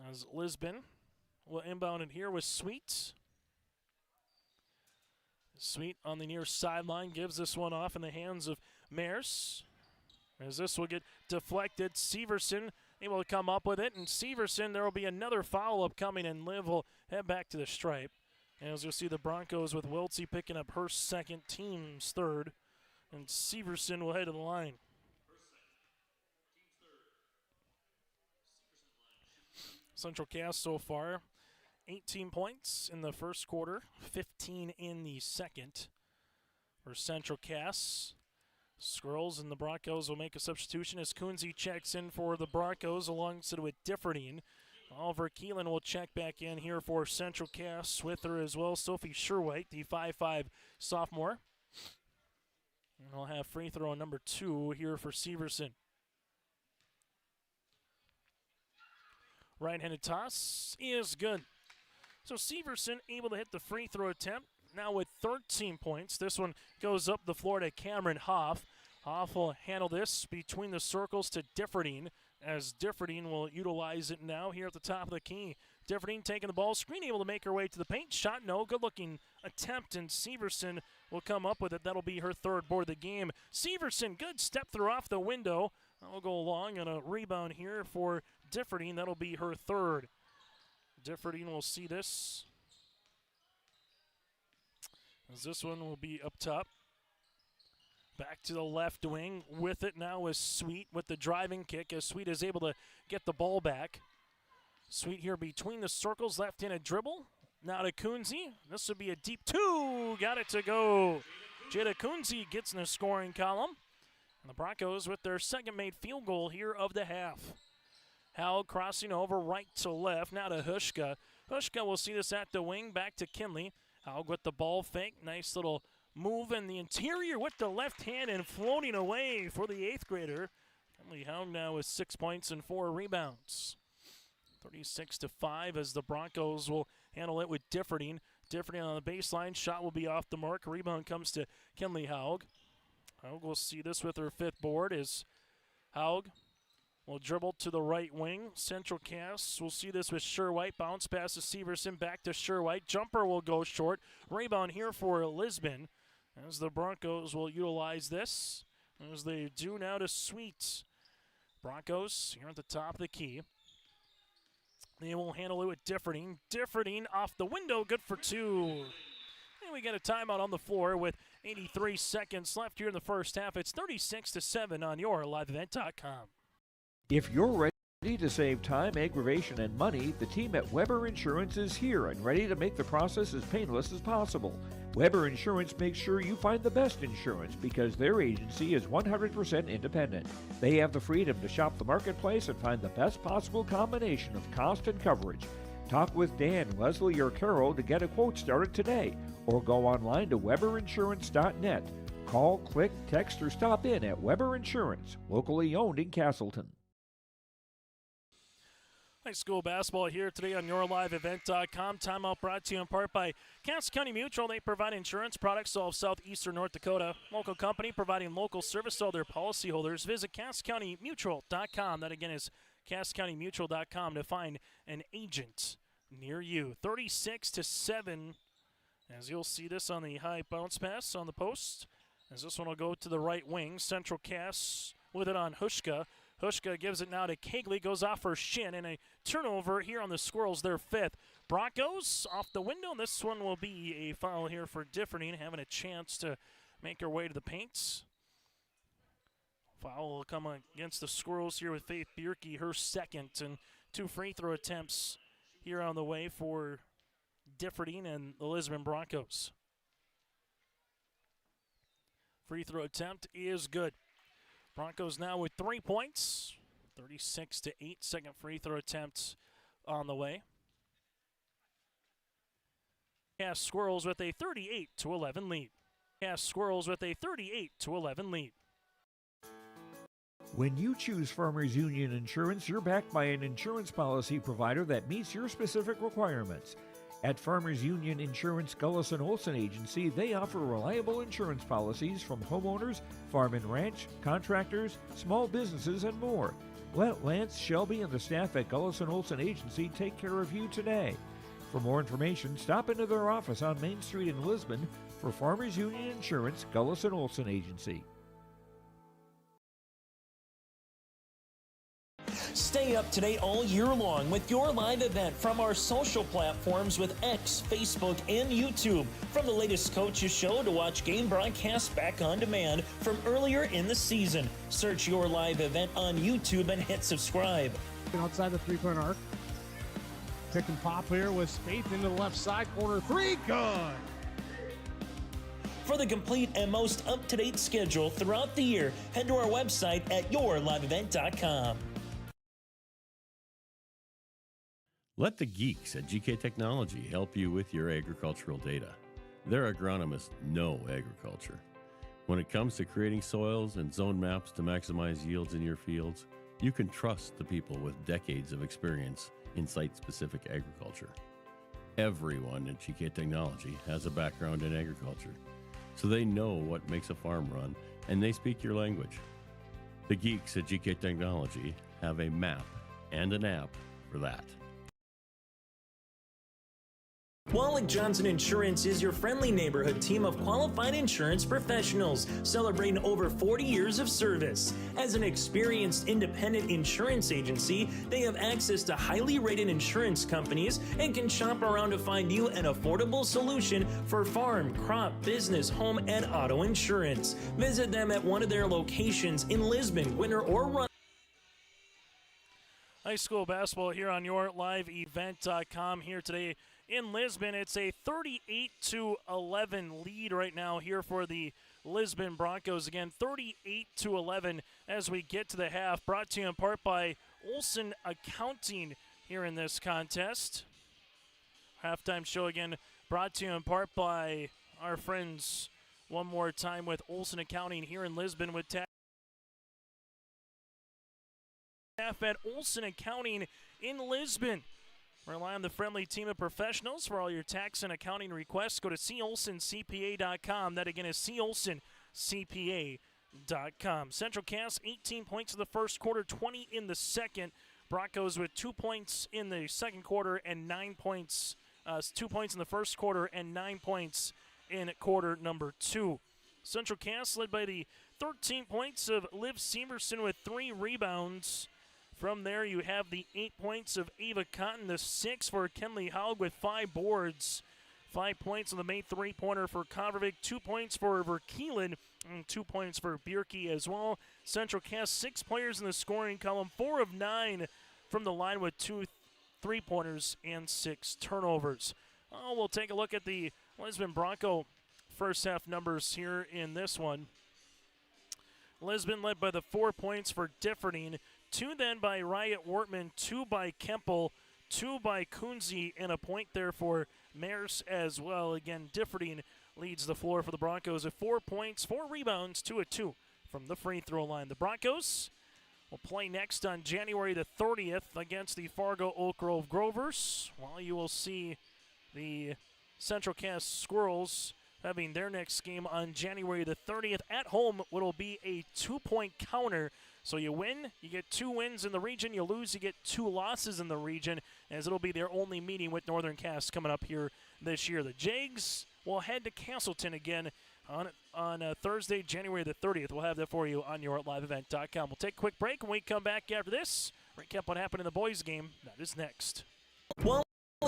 As Lisbon will inbound it here with Sweet. Sweet on the near sideline gives this one off in the hands of Mayers. As this will get deflected, Severson able to come up with it, and Severson, there will be another foul upcoming, and Liv will head back to the stripe. And as you'll see, the Broncos with Wiltsey picking up her 2nd, team's 3rd, and Severson will head to the line. Central Cass so far, 18 points in the first quarter, 15 in the second for Central Cass. Squirrels and the Broncos will make a substitution as Coonsey checks in for the Broncos alongside with Differdine. Oliver Keelan will check back in here for Central Cass with her as well. Sophie Sherwhite, the 5'5 sophomore. And we'll have free throw number 2 here for Severson. Right-handed toss is good. So Severson able to hit the free throw attempt. Now with 13 points. This one goes up the floor to Cameron Hoff. Hoff will handle this between the circles to Differdine, as Differdine will utilize it now here at the top of the key. Differdine taking the ball screen, able to make her way to the paint. Shot, no. Good-looking attempt, and Severson will come up with it. That'll be her 3rd board of the game. Severson, good step through off the window. That'll go along, and a rebound here for Differdine. That'll be her 3rd. Differdine will see this, as this one will be up top. Back to the left wing with it now is Sweet with the driving kick, as Sweet is able to get the ball back. Sweet here between the circles, left-handed dribble. Now to Coonsey. This would be a deep 2. Got it to go. Jada Coonsey gets in the scoring column. And the Broncos with their 2nd made field goal here of the half. Howell crossing over right to left. Now to Hushka. Hushka will see this at the wing. Back to Kinley. Howell with the ball fake. Nice little move in the interior with the left hand and floating away for the 8th grader. Kinley Howell now with 6 points and 4 rebounds. 36-5 as the Broncos will handle it with Differdine. Differdine on the baseline. Shot will be off the mark. Rebound comes to Kinley Haug. Haug will see this with her 5th board as Haug will dribble to the right wing. Central Cass will see this with Sherwhite. Bounce pass to Severson. Back to Sherwhite. Jumper will go short. Rebound here for Lisbon as the Broncos will utilize this, as they do now to Sweet. Broncos here at the top of the key. They will handle it with Differdine. Differdine off the window, good for 2. And we get a timeout on the floor with 83 seconds left here in the first half. It's 36-7 on your liveevent.com. If you're ready to save time, aggravation, and money, the team at Weber Insurance is here and ready to make the process as painless as possible. Weber Insurance makes sure you find the best insurance because their agency is 100% independent. They have the freedom to shop the marketplace and find the best possible combination of cost and coverage. Talk with Dan, Leslie, or Carol to get a quote started today, or go online to weberinsurance.net. Call, click, text, or stop in at Weber Insurance, locally owned in Castleton. High school basketball here today on YourLiveEvent.com. Timeout brought to you in part by Cass County Mutual. They provide insurance products to all of southeastern North Dakota. Local company providing local service to all their policyholders. Visit CassCountyMutual.com. That again is CassCountyMutual.com to find an agent near you. 36-7. As you'll see this on the high bounce pass on the post. As this one will go to the right wing. Central Cass with it on Hushka. Hushka gives it now to Kegley, goes off for Shin, and a turnover here on the Squirrels, their fifth. Broncos off the window. This one will be a foul here for Differding, having a chance to make her way to the paints. Foul will come against the Squirrels here with Faith Bierke, her second, and 2 free throw attempts here on the way for Differding and the Lisbon Broncos. Free throw attempt is good. Broncos now with 3 points, 36-8. Second free throw attempt on the way. Cass Squirrels with a 38-11 lead. Cass Squirrels with a 38-11 lead. When you choose Farmers Union Insurance, you're backed by an insurance policy provider that meets your specific requirements. At Farmers Union Insurance Gullis & Olson Agency, they offer reliable insurance policies from homeowners, farm and ranch, contractors, small businesses, and more. Let Lance, Shelby, and the staff at Gullis & Olson Agency take care of you today. For more information, stop into their office on Main Street in Lisbon for Farmers Union Insurance Gullis & Olson Agency. Stay up to date all year long with your live event from our social platforms with X, Facebook, and YouTube. From the latest coaches show to watch game broadcasts back on demand from earlier in the season. Search your live event on YouTube and hit subscribe. Outside the three-point arc. Pick and pop here with Spaeth into the left side corner. 3, good. For the complete and most up-to-date schedule throughout the year, head to our website at yourliveevent.com. Let the geeks at GK Technology help you with your agricultural data. Their agronomists know agriculture. When it comes to creating soils and zone maps to maximize yields in your fields, you can trust the people with decades of experience in site-specific agriculture. Everyone at GK Technology has a background in agriculture, so they know what makes a farm run, and they speak your language. The geeks at GK Technology have a map and an app for that. Wallach Johnson Insurance is your friendly neighborhood team of qualified insurance professionals celebrating over 40 years of service. As an experienced independent insurance agency, they have access to highly rated insurance companies and can shop around to find you an affordable solution for farm, crop, business, home, and auto insurance. Visit them at one of their locations in Lisbon, Winter, or Run. High school basketball here on YourLiveEvent.com here today. In Lisbon, it's a 38-11 lead right now here for the Lisbon Broncos. Again, 38-11 as we get to the half. Brought to you in part by Olson Accounting here in this contest. Halftime show again brought to you in part by our friends one more time with Olson Accounting here in Lisbon with staff at Olson Accounting in Lisbon. Rely on the friendly team of professionals for all your tax and accounting requests. Go to colsoncpa.com. That again is colsoncpa.com. Central Cass, 18 points in the first quarter, 20 in the second. Broncos with 2 points in the second quarter and 9 points, 2 points in the first quarter and 9 points in quarter number 2. Central Cass led by the 13 points of Liv Severson with 3 rebounds. From there, you have the 8 points of Ava Cotton, the 6 for Kenley Haug with 5 boards. 5 points on the main three-pointer for Kovarovic, 2 points for Verkeelen, and 2 points for Bierke as well. Central Cass, 6 players in the scoring column, 4 of 9 from the line with 2 3-pointers and 6 turnovers. We'll take a look at the Lisbon Bronco first half numbers here in this one. Lisbon led by the 4 points for Differding, 2 then by Riot Wortman, 2 by Kempel, 2 by Kunze, and a point there for Maers as well. Again, Differding leads the floor for the Broncos at 4 points, 4 rebounds, 2 of 2 from the free throw line. The Broncos will play next on January the 30th against the Fargo Oak Grove Grovers, while you will see the Central Cass Squirrels having their next game on January the 30th at home, what will be a 2-point counter. So you win, you get 2 wins in the region. You lose, you get 2 losses in the region, as it'll be their only meeting with Northern Cass coming up here this year. The Jags will head to Castleton again on Thursday, January the 30th. We'll have that for you on yourliveevent.com. We'll take a quick break. When we come back after this, recap what happened in the boys' game. That is next. Well,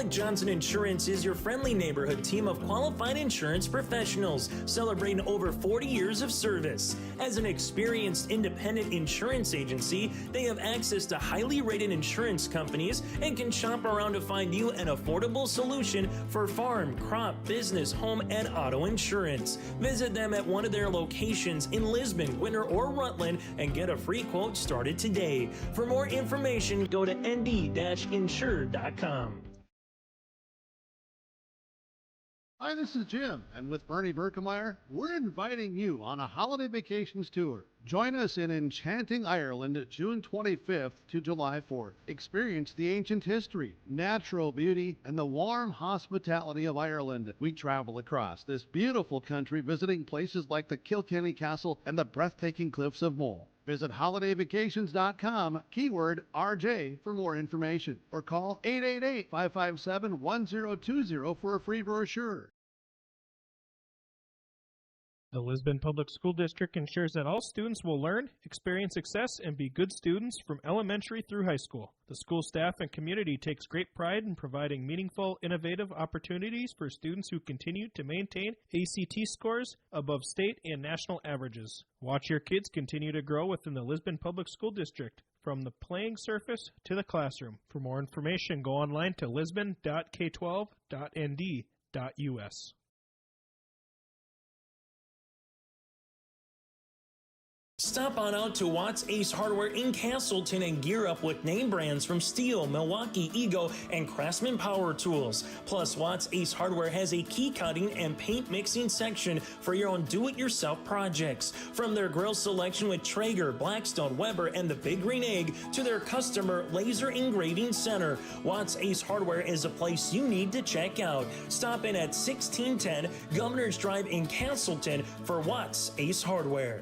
Johnson Insurance is your friendly neighborhood team of qualified insurance professionals celebrating over 40 years of service. As an experienced independent insurance agency, they have access to highly rated insurance companies and can shop around to find you an affordable solution for farm, crop, business, home, and auto insurance. Visit them at one of their locations in Lisbon, Winter, or Rutland and get a free quote started today. For more information, go to nd-insure.com. Hi, this is Jim, and with Bernie Berkemeyer, we're inviting you on a holiday vacations tour. Join us in enchanting Ireland June 25th to July 4th. Experience the ancient history, natural beauty, and the warm hospitality of Ireland. We travel across this beautiful country visiting places like the Kilkenny Castle and the breathtaking cliffs of Moll. Visit holidayvacations.com, keyword RJ, for more information, or call 888-557-1020 for a free brochure. The Lisbon Public School District ensures that all students will learn, experience success, and be good students from elementary through high school. The school staff and community takes great pride in providing meaningful, innovative opportunities for students who continue to maintain ACT scores above state and national averages. Watch your kids continue to grow within the Lisbon Public School District, from the playing surface to the classroom. For more information, go online to lisbon.k12.nd.us. Stop on out to Watts Ace Hardware in Castleton and gear up with name brands from Steel, Milwaukee, Ego, and Craftsman Power Tools. Plus, Watts Ace Hardware has a key cutting and paint mixing section for your own do-it-yourself projects. From their grill selection with Traeger, Blackstone, Weber, and the Big Green Egg to their customer laser engraving center, Watts Ace Hardware is a place you need to check out. Stop in at 1610 Governor's Drive in Castleton for Watts Ace Hardware.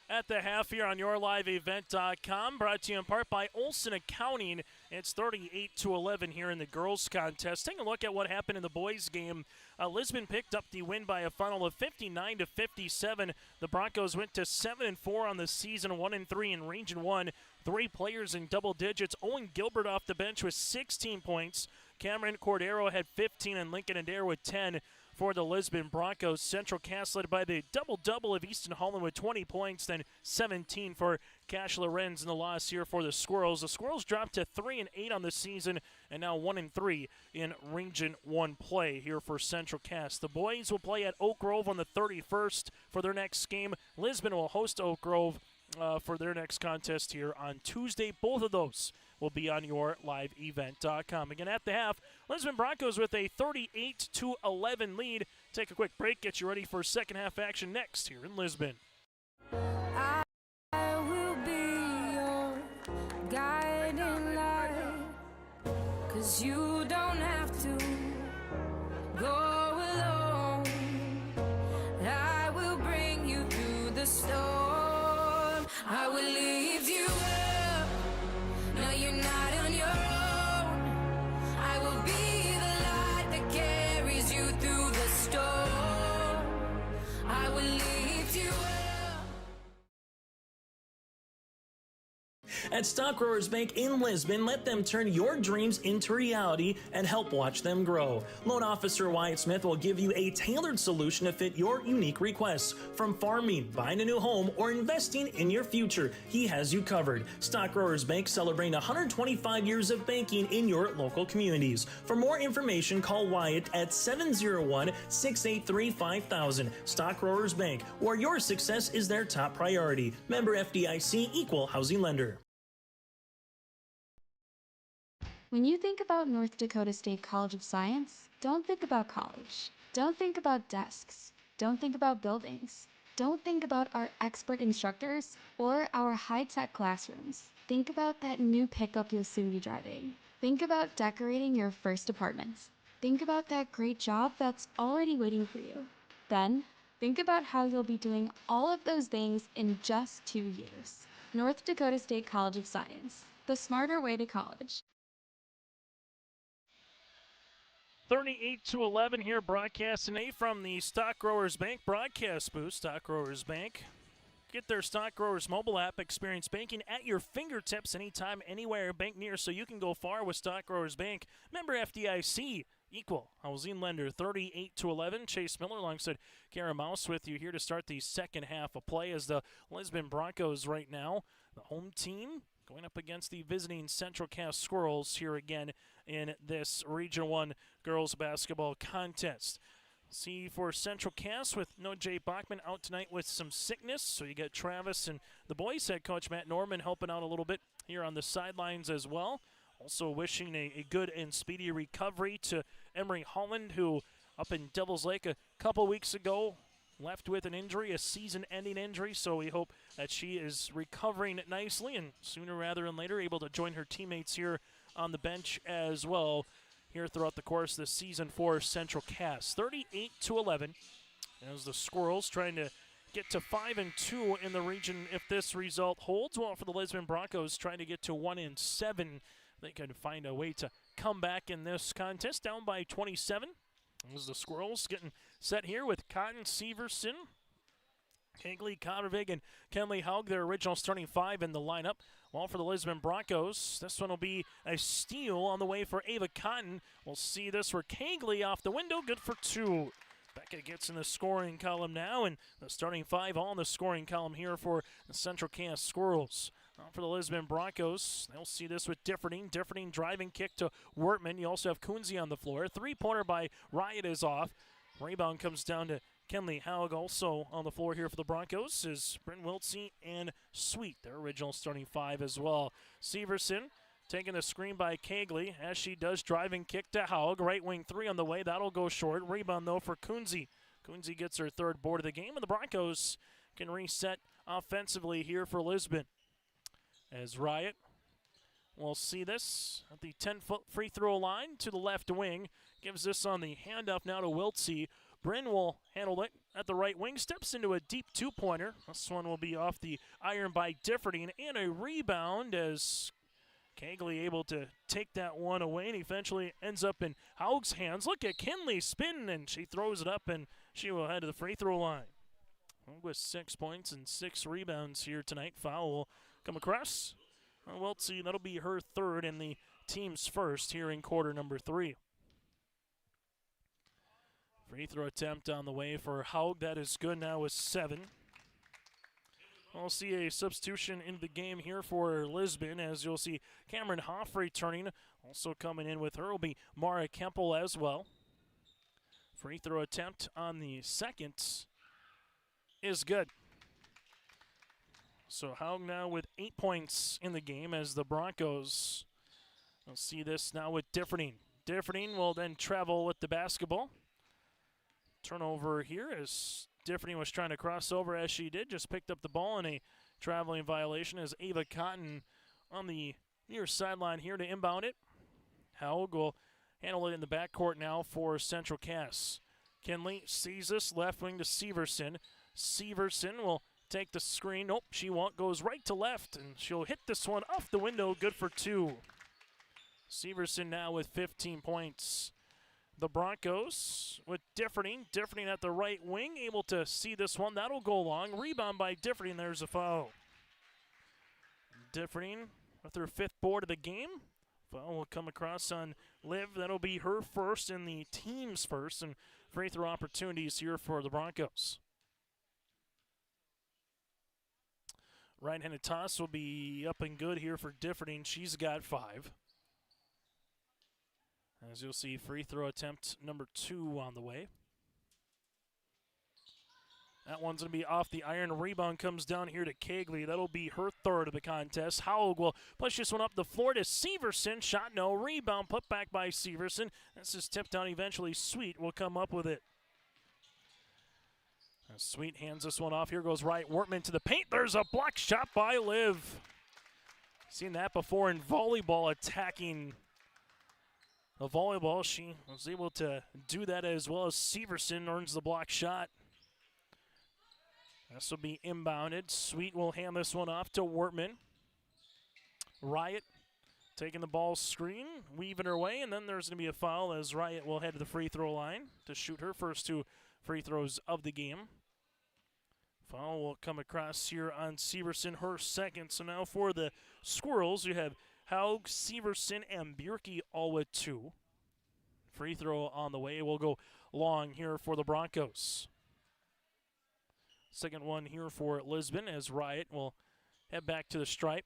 At the half here on yourliveevent.com, brought to you in part by Olson Accounting. It's 38-11 here in the girls' contest. Take a look at what happened in the boys' game. Lisbon picked up the win by a final of 59-57. The Broncos went to 7-4 on the season, 1-3 in Region 1. 3 players in double digits. Owen Gilbert off the bench with 16 points. Cameron Cordero had 15, and Lincoln Adair with 10. For the Lisbon Broncos, Central Cass led by the double-double of Easton Holland with 20 points, then 17 for Cash Lorenz in the loss here for the Squirrels. The Squirrels dropped to 3-8 on the season and now 1-3 in Region 1 play here for Central Cass. The boys will play at Oak Grove on the 31st for their next game. Lisbon will host Oak Grove for their next contest here on Tuesday. Both of those will be on yourliveevent.com. Again, at the half, Lisbon Broncos with a 38-11 lead. Take a quick break, get you ready for second half action next here in Lisbon. I will be your guiding light, 'cause you don't have to go alone. I will bring you through the storm. I will lift you up. No, you're not on your own. I will be the light that carries you through the storm. I will lift you up. At Stock Growers Bank in Lisbon, let them turn your dreams into reality and help watch them grow. Loan Officer Wyatt Smith will give you a tailored solution to fit your unique requests. From farming, buying a new home, or investing in your future, he has you covered. Stock Growers Bank celebrating 125 years of banking in your local communities. For more information, call Wyatt at 701-683-5000. Stock Growers Bank, where your success is their top priority. Member FDIC, Equal Housing Lender. When you think about North Dakota State College of Science, don't think about college. Don't think about desks. Don't think about buildings. Don't think about our expert instructors or our high-tech classrooms. Think about that new pickup you'll soon be driving. Think about decorating your first apartments. Think about that great job that's already waiting for you. Then, think about how you'll be doing all of those things in just 2 years. North Dakota State College of Science, the smarter way to college. 38-11 here, broadcasting today from the Stock Growers Bank broadcast booth. Stock Growers Bank. Get their Stock Growers mobile app. Experience banking at your fingertips anytime, anywhere. Bank near so you can go far with Stock Growers Bank. Member FDIC. Equal housing lender. 38-11. Chase Miller alongside Kara Mouse with you here to start the second half of play as the Lisbon Broncos right now, the home team, going up against the visiting Central Cass Squirrels here again in this Region 1 girls basketball contest. See for Central Cass with no Jay Bachman out tonight with some sickness. So you got Travis and the boys head coach Matt Norman helping out a little bit here on the sidelines as well. Also wishing a good and speedy recovery to Emery Holland, who up in Devil's Lake a couple weeks ago left with an injury, a season-ending injury. So we hope that she is recovering nicely and sooner rather than later able to join her teammates here on the bench as well here throughout the course of the season for Central Cass. 38-11 as the Squirrels trying to get to 5-2 in the region if this result holds. Well, for the Lisbon Broncos trying to get to 1-7. They can find a way to come back in this contest, down by 27. As the Squirrels getting set here with Cotton, Severson, Kegley, Cottervig, and Kenley Haug, their original starting five in the lineup. Well, for the Lisbon Broncos, this one will be a steal on the way for Ava Cotton. We'll see this for Kegley off the window, good for two. Becca gets in the scoring column now, and the starting five all in the scoring column here for the Central Cass Squirrels. For the Lisbon Broncos, they'll see this with Differding. Differding driving kick to Wortman. You also have Kunze on the floor. Three-pointer by Riot is off. Rebound comes down to Kenley Haug. Also on the floor here for the Broncos is Bryn Wiltsey and Sweet, their original starting five as well. Severson taking the screen by Kegley as she does driving kick to Haug. Right wing three on the way. That'll go short. Rebound, though, for Kunze. Kunze gets her third board of the game, and the Broncos can reset offensively here for Lisbon. As Riot will see this at the 10-foot free throw line to the left wing. Gives this on the handoff now to Wiltsey. Bryn will handle it at the right wing. Steps into a deep two-pointer. This one will be off the iron by Differding. And a rebound as Kegley able to take that one away. And eventually ends up in Haug's hands. Look at Kenley spin, and she throws it up, and she will head to the free throw line. With 6 points and 6 rebounds here tonight. Foul will come across. Well, see, that'll be her third and the team's first here in quarter number 3. Free throw attempt on the way for Haug. That is good now with 7. We'll see a substitution into the game here for Lisbon, as you'll see Cameron Hoff returning. Also coming in with her will be Mara Kempel as well. Free throw attempt on the second is good. So Haug now with 8 points in the game as the Broncos will see this now with Differding. Differding will then travel with the basketball. Turnover here as Differding was trying to cross over as she did. Just picked up the ball in a traveling violation as Ava Cotton on the near sideline here to inbound it. Haug will handle it in the backcourt now for Central Cass. Kenley sees this left wing to Severson. Severson will take the screen. Nope, she won't. Goes right to left, and she'll hit this one off the window. Good for 2. Severson now with 15 points. The Broncos with Differding. Differding at the right wing, able to see this one. That'll go long. Rebound by Differding. There's a foul. Differding with her 5th board of the game. Foul will come across on Liv. That'll be her first and the team's first. And free throw opportunities here for the Broncos. Right-handed toss will be up and good here for Differding. She's got 5. As you'll see, free throw attempt number 2 on the way. That one's going to be off the iron. Rebound comes down here to Kegley. That'll be her third of the contest. Haug will push this one up the floor to Severson. Shot no. Rebound put back by Severson. This is tipped down eventually. Sweet will come up with it. As Sweet hands this one off. Here goes Riot Wortman to the paint. There's a block shot by Liv. Seen that before in volleyball, attacking the volleyball. She was able to do that as well as Severson earns the block shot. This will be inbounded. Sweet will hand this one off to Wortman. Riot taking the ball screen, weaving her way, and then there's going to be a foul as Riot will head to the free throw line to shoot her first 2 free throws of the game. Foul will come across here on Severson, her second. So now for the Squirrels, you have Haug, Severson, and Bjerke all with 2. Free throw on the way. Will go long here for the Broncos. Second one here for Lisbon as Riot will head back to the stripe.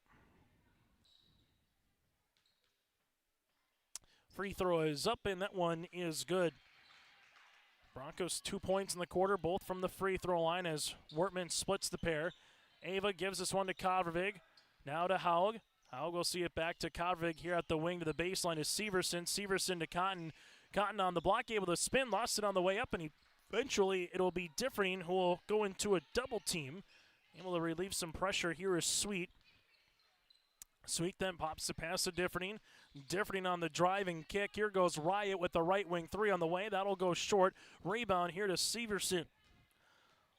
Free throw is up, and that one is good. Broncos 2 points in the quarter, both from the free throw line as Wortman splits the pair. Ava gives this one to Kodvig. Now to Haug. Haug will see it back to Kodvig here at the wing to the baseline to Severson. Severson to Cotton. Cotton on the block, able to spin, lost it on the way up, and eventually it'll be Differing who will go into a double team. Able to relieve some pressure here is Sweet. Sweet then pops the pass to Differing. Differing on the driving kick. Here goes Riot with the right wing 3 on the way. That'll go short. Rebound here to Severson.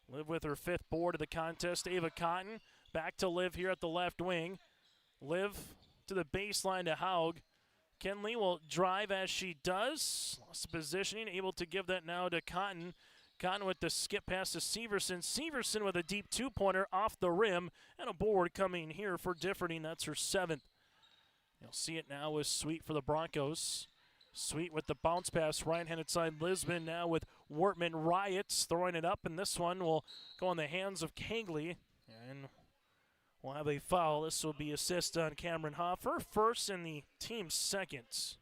Liv with her 5th board of the contest. Ava Cotton back to Liv here at the left wing. Liv to the baseline to Haug. Kenley will drive as she does. Lost the positioning. Able to give that now to Cotton. Cotton with the skip pass to Severson. Severson with a deep 2-pointer off the rim. And a board coming here for Differing. That's her 7th. You'll see it now with Sweet for the Broncos. Sweet with the bounce pass, right-handed side. Lisbon now with Wortman. Riots throwing it up, and this one will go in the hands of Kegley. And we'll have a foul. This will be assist on Cameron Hoffer, first and the team's second.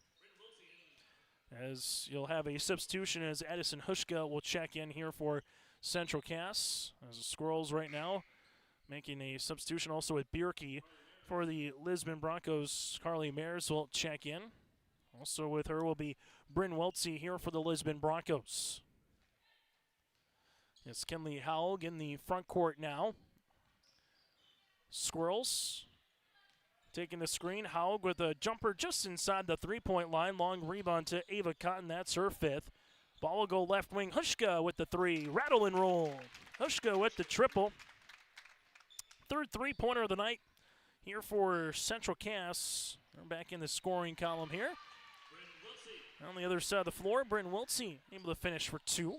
As you'll have a substitution as Edison Hushka will check in here for Central Cass. As the Squirrels right now making a substitution also with Bjerke. For the Lisbon Broncos, Carly Mayers will check in. Also with her will be Bryn Weltsy here for the Lisbon Broncos. It's Kenley Haug in the front court now. Squirrels taking the screen. Haug with a jumper just inside the 3-point line. Long rebound to Ava Cotton. That's her 5th. Ball will go left wing. Hushka with the 3. Rattle and roll. Hushka with the triple. 3rd 3-pointer of the night. Here for Central Cass. We're back in the scoring column here. On the other side of the floor, Bryn Wiltsey able to finish for 2.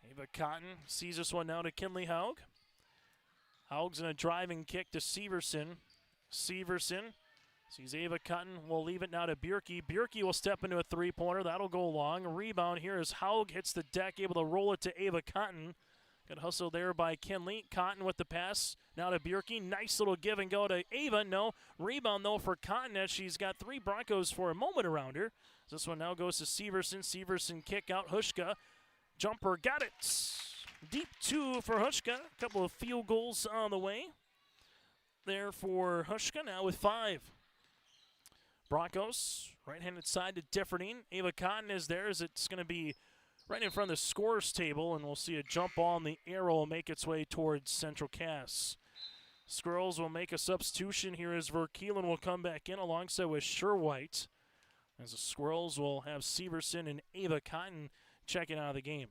Ava Cotton sees this one now to Kenley Haug. Haug's in a driving kick to Severson. Severson sees Ava Cotton. Will leave it now to Bjerke. Bjerke will step into a 3-pointer. That'll go long. A rebound here as Haug hits the deck, able to roll it to Ava Cotton. Good hustle there by Kenley. Cotton with the pass. Now to Bjerke. Nice little give and go to Ava. No. Rebound, though, for Cotton as she's got 3 Broncos for a moment around her. This one now goes to Severson. Severson kick out. Hushka. Jumper. Got it. Deep 2 for Hushka. A couple of field goals on the way there for Hushka. Now with 5. Broncos. Right-handed side to Differing. Ava Cotton is there as it's going to be right in front of the scores table, and we'll see a jump ball, and the arrow will make its way towards Central Cass. Squirrels will make a substitution here as Verkeelen will come back in alongside with Sherwhite. As the Squirrels will have Severson and Ava Cotton checking out of the game.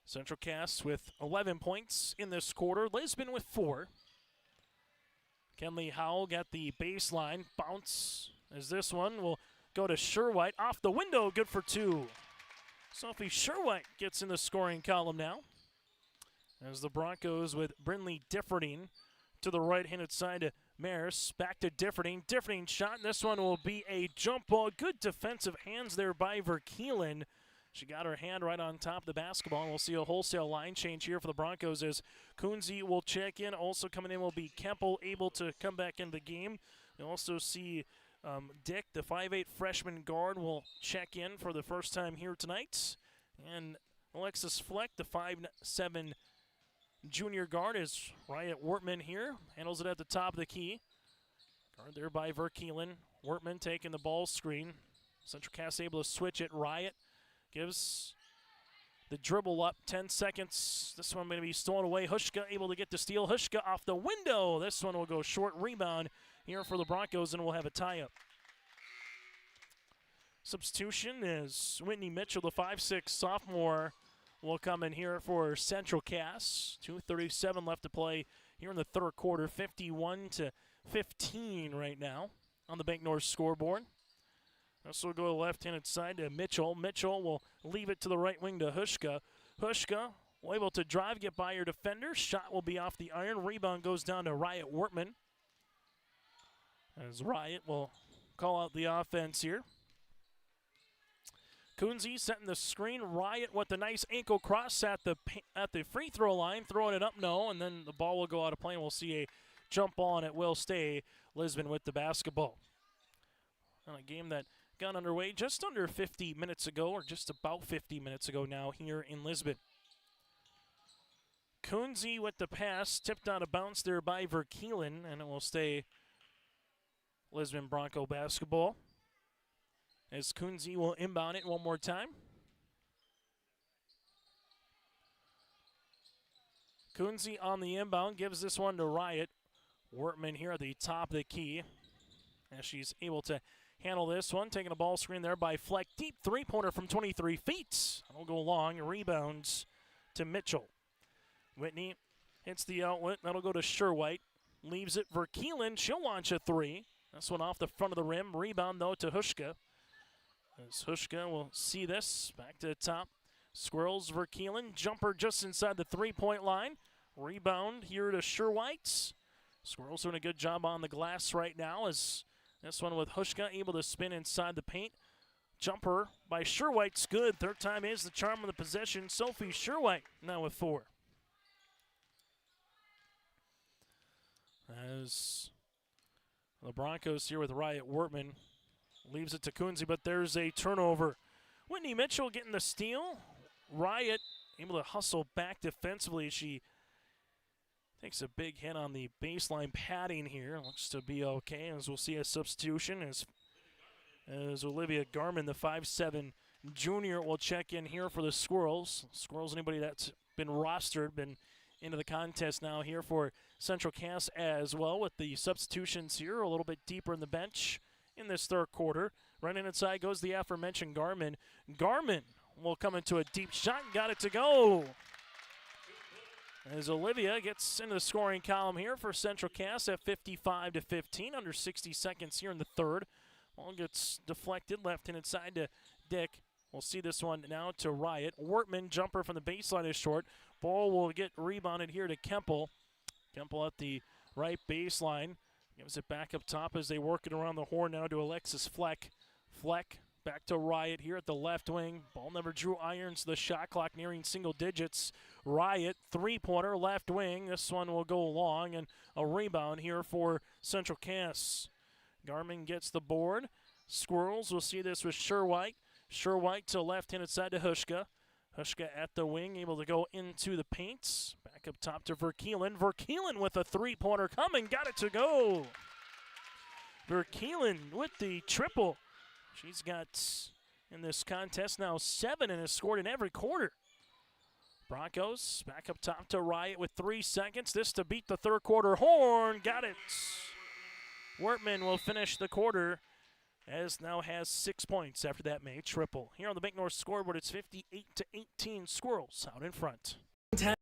Central Cass with 11 points in this quarter. Lisbon with 4. Kenley Howell got the baseline bounce as this one will go to Sherwhite. Off the window, good for 2. Sophie Sherwhite gets in the scoring column now. As the Broncos with Brinley Differing to the right-handed side to Maris. Back to Differing. Differing shot, and this one will be a jump ball. Good defensive hands there by Verkeelen. She got her hand right on top of the basketball. We'll see a wholesale line change here for the Broncos as Kunze will check in. Also coming in will be Kempel, able to come back into the game. You'll also see Dick, the 5'8 freshman guard, will check in for the first time here tonight. And Alexis Fleck, the 5'7" junior guard, is Riot Wortman here. Handles it at the top of the key. Guard there by Verkeelen. Wortman taking the ball screen. Central Cass able to switch it. Riot gives the dribble up. 10 seconds. This one going to be stolen away. Hushka able to get the steal. Hushka off the window. This one will go short. Rebound here for the Broncos, and we'll have a tie-up. Substitution is Whitney Mitchell, the 5'6" sophomore, will come in here for Central Cass. 2:37 left to play here in the third quarter. 51-15 right now on the Bank North scoreboard. This will go to the left-handed side to Mitchell. Mitchell will leave it to the right wing to Hushka. Hushka will able to drive, get by your defender. Shot will be off the iron. Rebound goes down to Riot Wortman. As Riot will call out the offense here. Kunze setting the screen. Riot with a nice ankle cross at the free throw line, throwing it up, no, and then the ball will go out of play, and we'll see a jump ball, and it will stay. Lisbon with the basketball. On a game that got underway just under 50 minutes ago, or just about 50 minutes ago now here in Lisbon. Kunze with the pass, tipped out of bounds there by Verkeelen, and it will stay Lisbon Bronco basketball. As Kunze will inbound it one more time. Kunze on the inbound, gives this one to Riot. Wortman here at the top of the key, as she's able to handle this one. Taking a ball screen there by Fleck. Deep three-pointer from 23 feet. That'll go long. Rebounds to Mitchell. Whitney hits the outlet. That'll go to Sherwhite. Leaves it Verkeelen. She'll launch a three. This one off the front of the rim. Rebound, though, to Hushka. As Hushka will see this. Back to the top. Squirrels, Verkeelen. Jumper just inside the three-point line. Rebound here to Sherwhite. Squirrels doing a good job on the glass right now, as this one with Hushka able to spin inside the paint. Jumper by Sherwhite's good. Third time is the charm of the possession. Sophie Sherwhite now with 4. As the Broncos here with Riot Wortman. Leaves it to Kunze, but there's a turnover. Whitney Mitchell getting the steal. Riot able to hustle back defensively. She takes a big hit on the baseline padding here. Looks to be okay, as we'll see a substitution as Olivia Garman, the 5'7" junior, will check in here for the Squirrels. Squirrels, anybody that's been rostered, been into the contest now here for Central Cass as well, with the substitutions here a little bit deeper in the bench in this third quarter. Running inside goes the aforementioned Garman. Garman will come into a deep shot and got it to go. As Olivia gets into the scoring column here for Central Cass at 55-15, under 60 seconds here in the third. Ball gets deflected, left-handed side to Dick. We'll see this one now to Riot. Wortman, jumper from the baseline is short. Ball will get rebounded here to Kemple. Kemple at the right baseline. Gives it back up top as they work it around the horn now to Alexis Fleck. Fleck back to Riot here at the left wing. Ball never drew irons. The shot clock nearing single digits. Riot, three-pointer, left wing. This one will go long, and a rebound here for Central Cass. Garmin gets the board. Squirrels will see this with Sherwhite. Sherwhite to left-handed side to Hushka. Hushka at the wing, able to go into the paints. Back up top to Verkeelen. Verkeelen with a three-pointer coming. Got it to go. Verkeelen with the triple. She's got, in this contest now, 7 and has scored in every quarter. Broncos back up top to Riot with 3 seconds. This to beat the third quarter horn. Got it. Wortman will finish the quarter, as now has 6 points after that May triple. Here on the Bank North scoreboard, it's 58-18 Squirrels out in front. Tax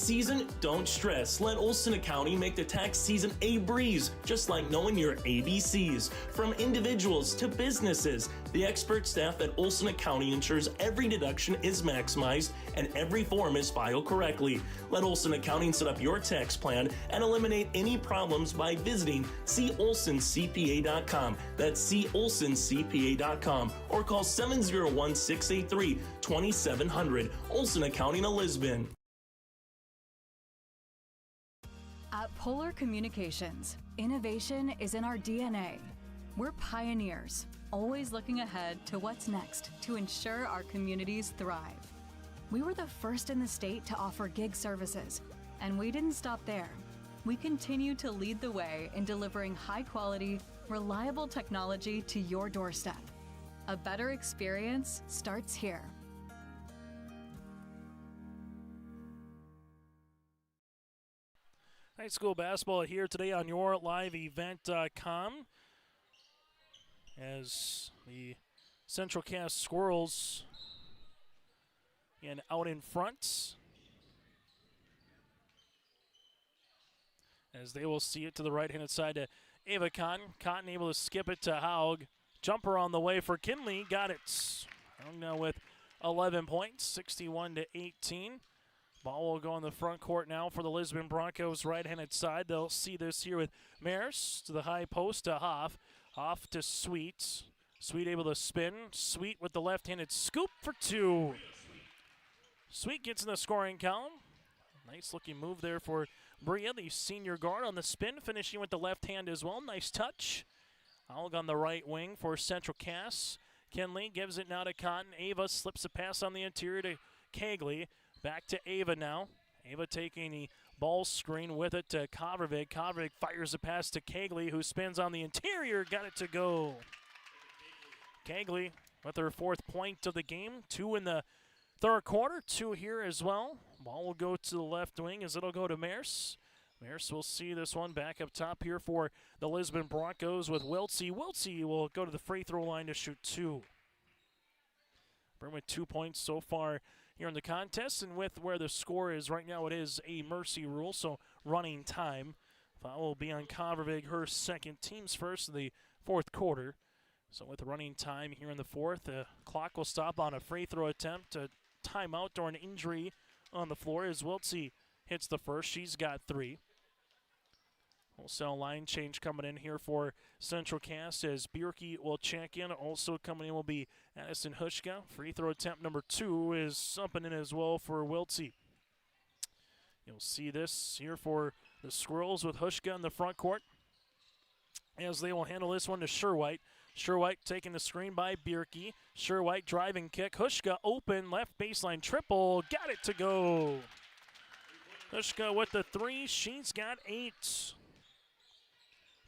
season? Don't stress. Let Olson Accounting make the tax season a breeze, just like knowing your ABCs. From individuals to businesses, the expert staff at Olson Accounting ensures every deduction is maximized and every form is filed correctly. Let Olson Accounting set up your tax plan and eliminate any problems by visiting colsoncpa.com. That's colsoncpa.com, or call 701-683-2700. Olson Accounting of Lisbon. At Polar Communications, innovation is in our DNA. We're pioneers, always looking ahead to what's next to ensure our communities thrive. We were the first in the state to offer gig services, and we didn't stop there. We continue to lead the way in delivering high-quality, reliable technology to your doorstep. A better experience starts here. High school basketball here today on YourLiveEvent.com as the Central Cass Squirrels and out in front as they will see it to the right-handed side to Ava Cotton. Cotton able to skip it to Haug. Jumper on the way for Kinley. Got it. Haug now with 11 points, 61-18. Ball will go in the front court now for the Lisbon Broncos right-handed side. They'll see this here with Maris to the high post to Hoff. Hoff to Sweet. Sweet able to spin. Sweet with the left-handed scoop for two. Sweet gets in the scoring column. Nice looking move there for Bria, the senior guard on the spin, finishing with the left hand as well. Nice touch. Haug on the right wing for Central Cass. Kinley gives it now to Cotton. Ava slips a pass on the interior to Cagley. Back to Ava now. Ava taking the ball screen with it to Kovervig. Kovervig fires a pass to Cagley, who spins on the interior. Got it to go. Cagley with her 4th point of the game. 2 in the third quarter. 2 here as well. Ball will go to the left wing as it'll go to Maris. Maris will see this one back up top here for the Lisbon Broncos with Wiltsey. Wiltsey will go to the free throw line to shoot 2. Bring with 2 points so far here in the contest, and with where the score is right now, it is a mercy rule, so running time. Foul will be on Kovervig, her second, team's first in the 4th quarter. So with running time here in the 4th, the clock will stop on a free throw attempt, a timeout or an injury on the floor as Wiltsey hits the first. She's got 3. Wholesale line change coming in here for Central Cass as Bierke will check in. Also coming in will be Addison Hushka. Free throw attempt number 2 is up and in as well for Wiltsey. You'll see this here for the Squirrels with Hushka in the front court as they will handle this one to Sherwhite. Sherwhite taking the screen by Bierke. Sherwhite driving kick. Hushka open, left baseline triple. Got it to go. Hushka with the 3. She's got 8.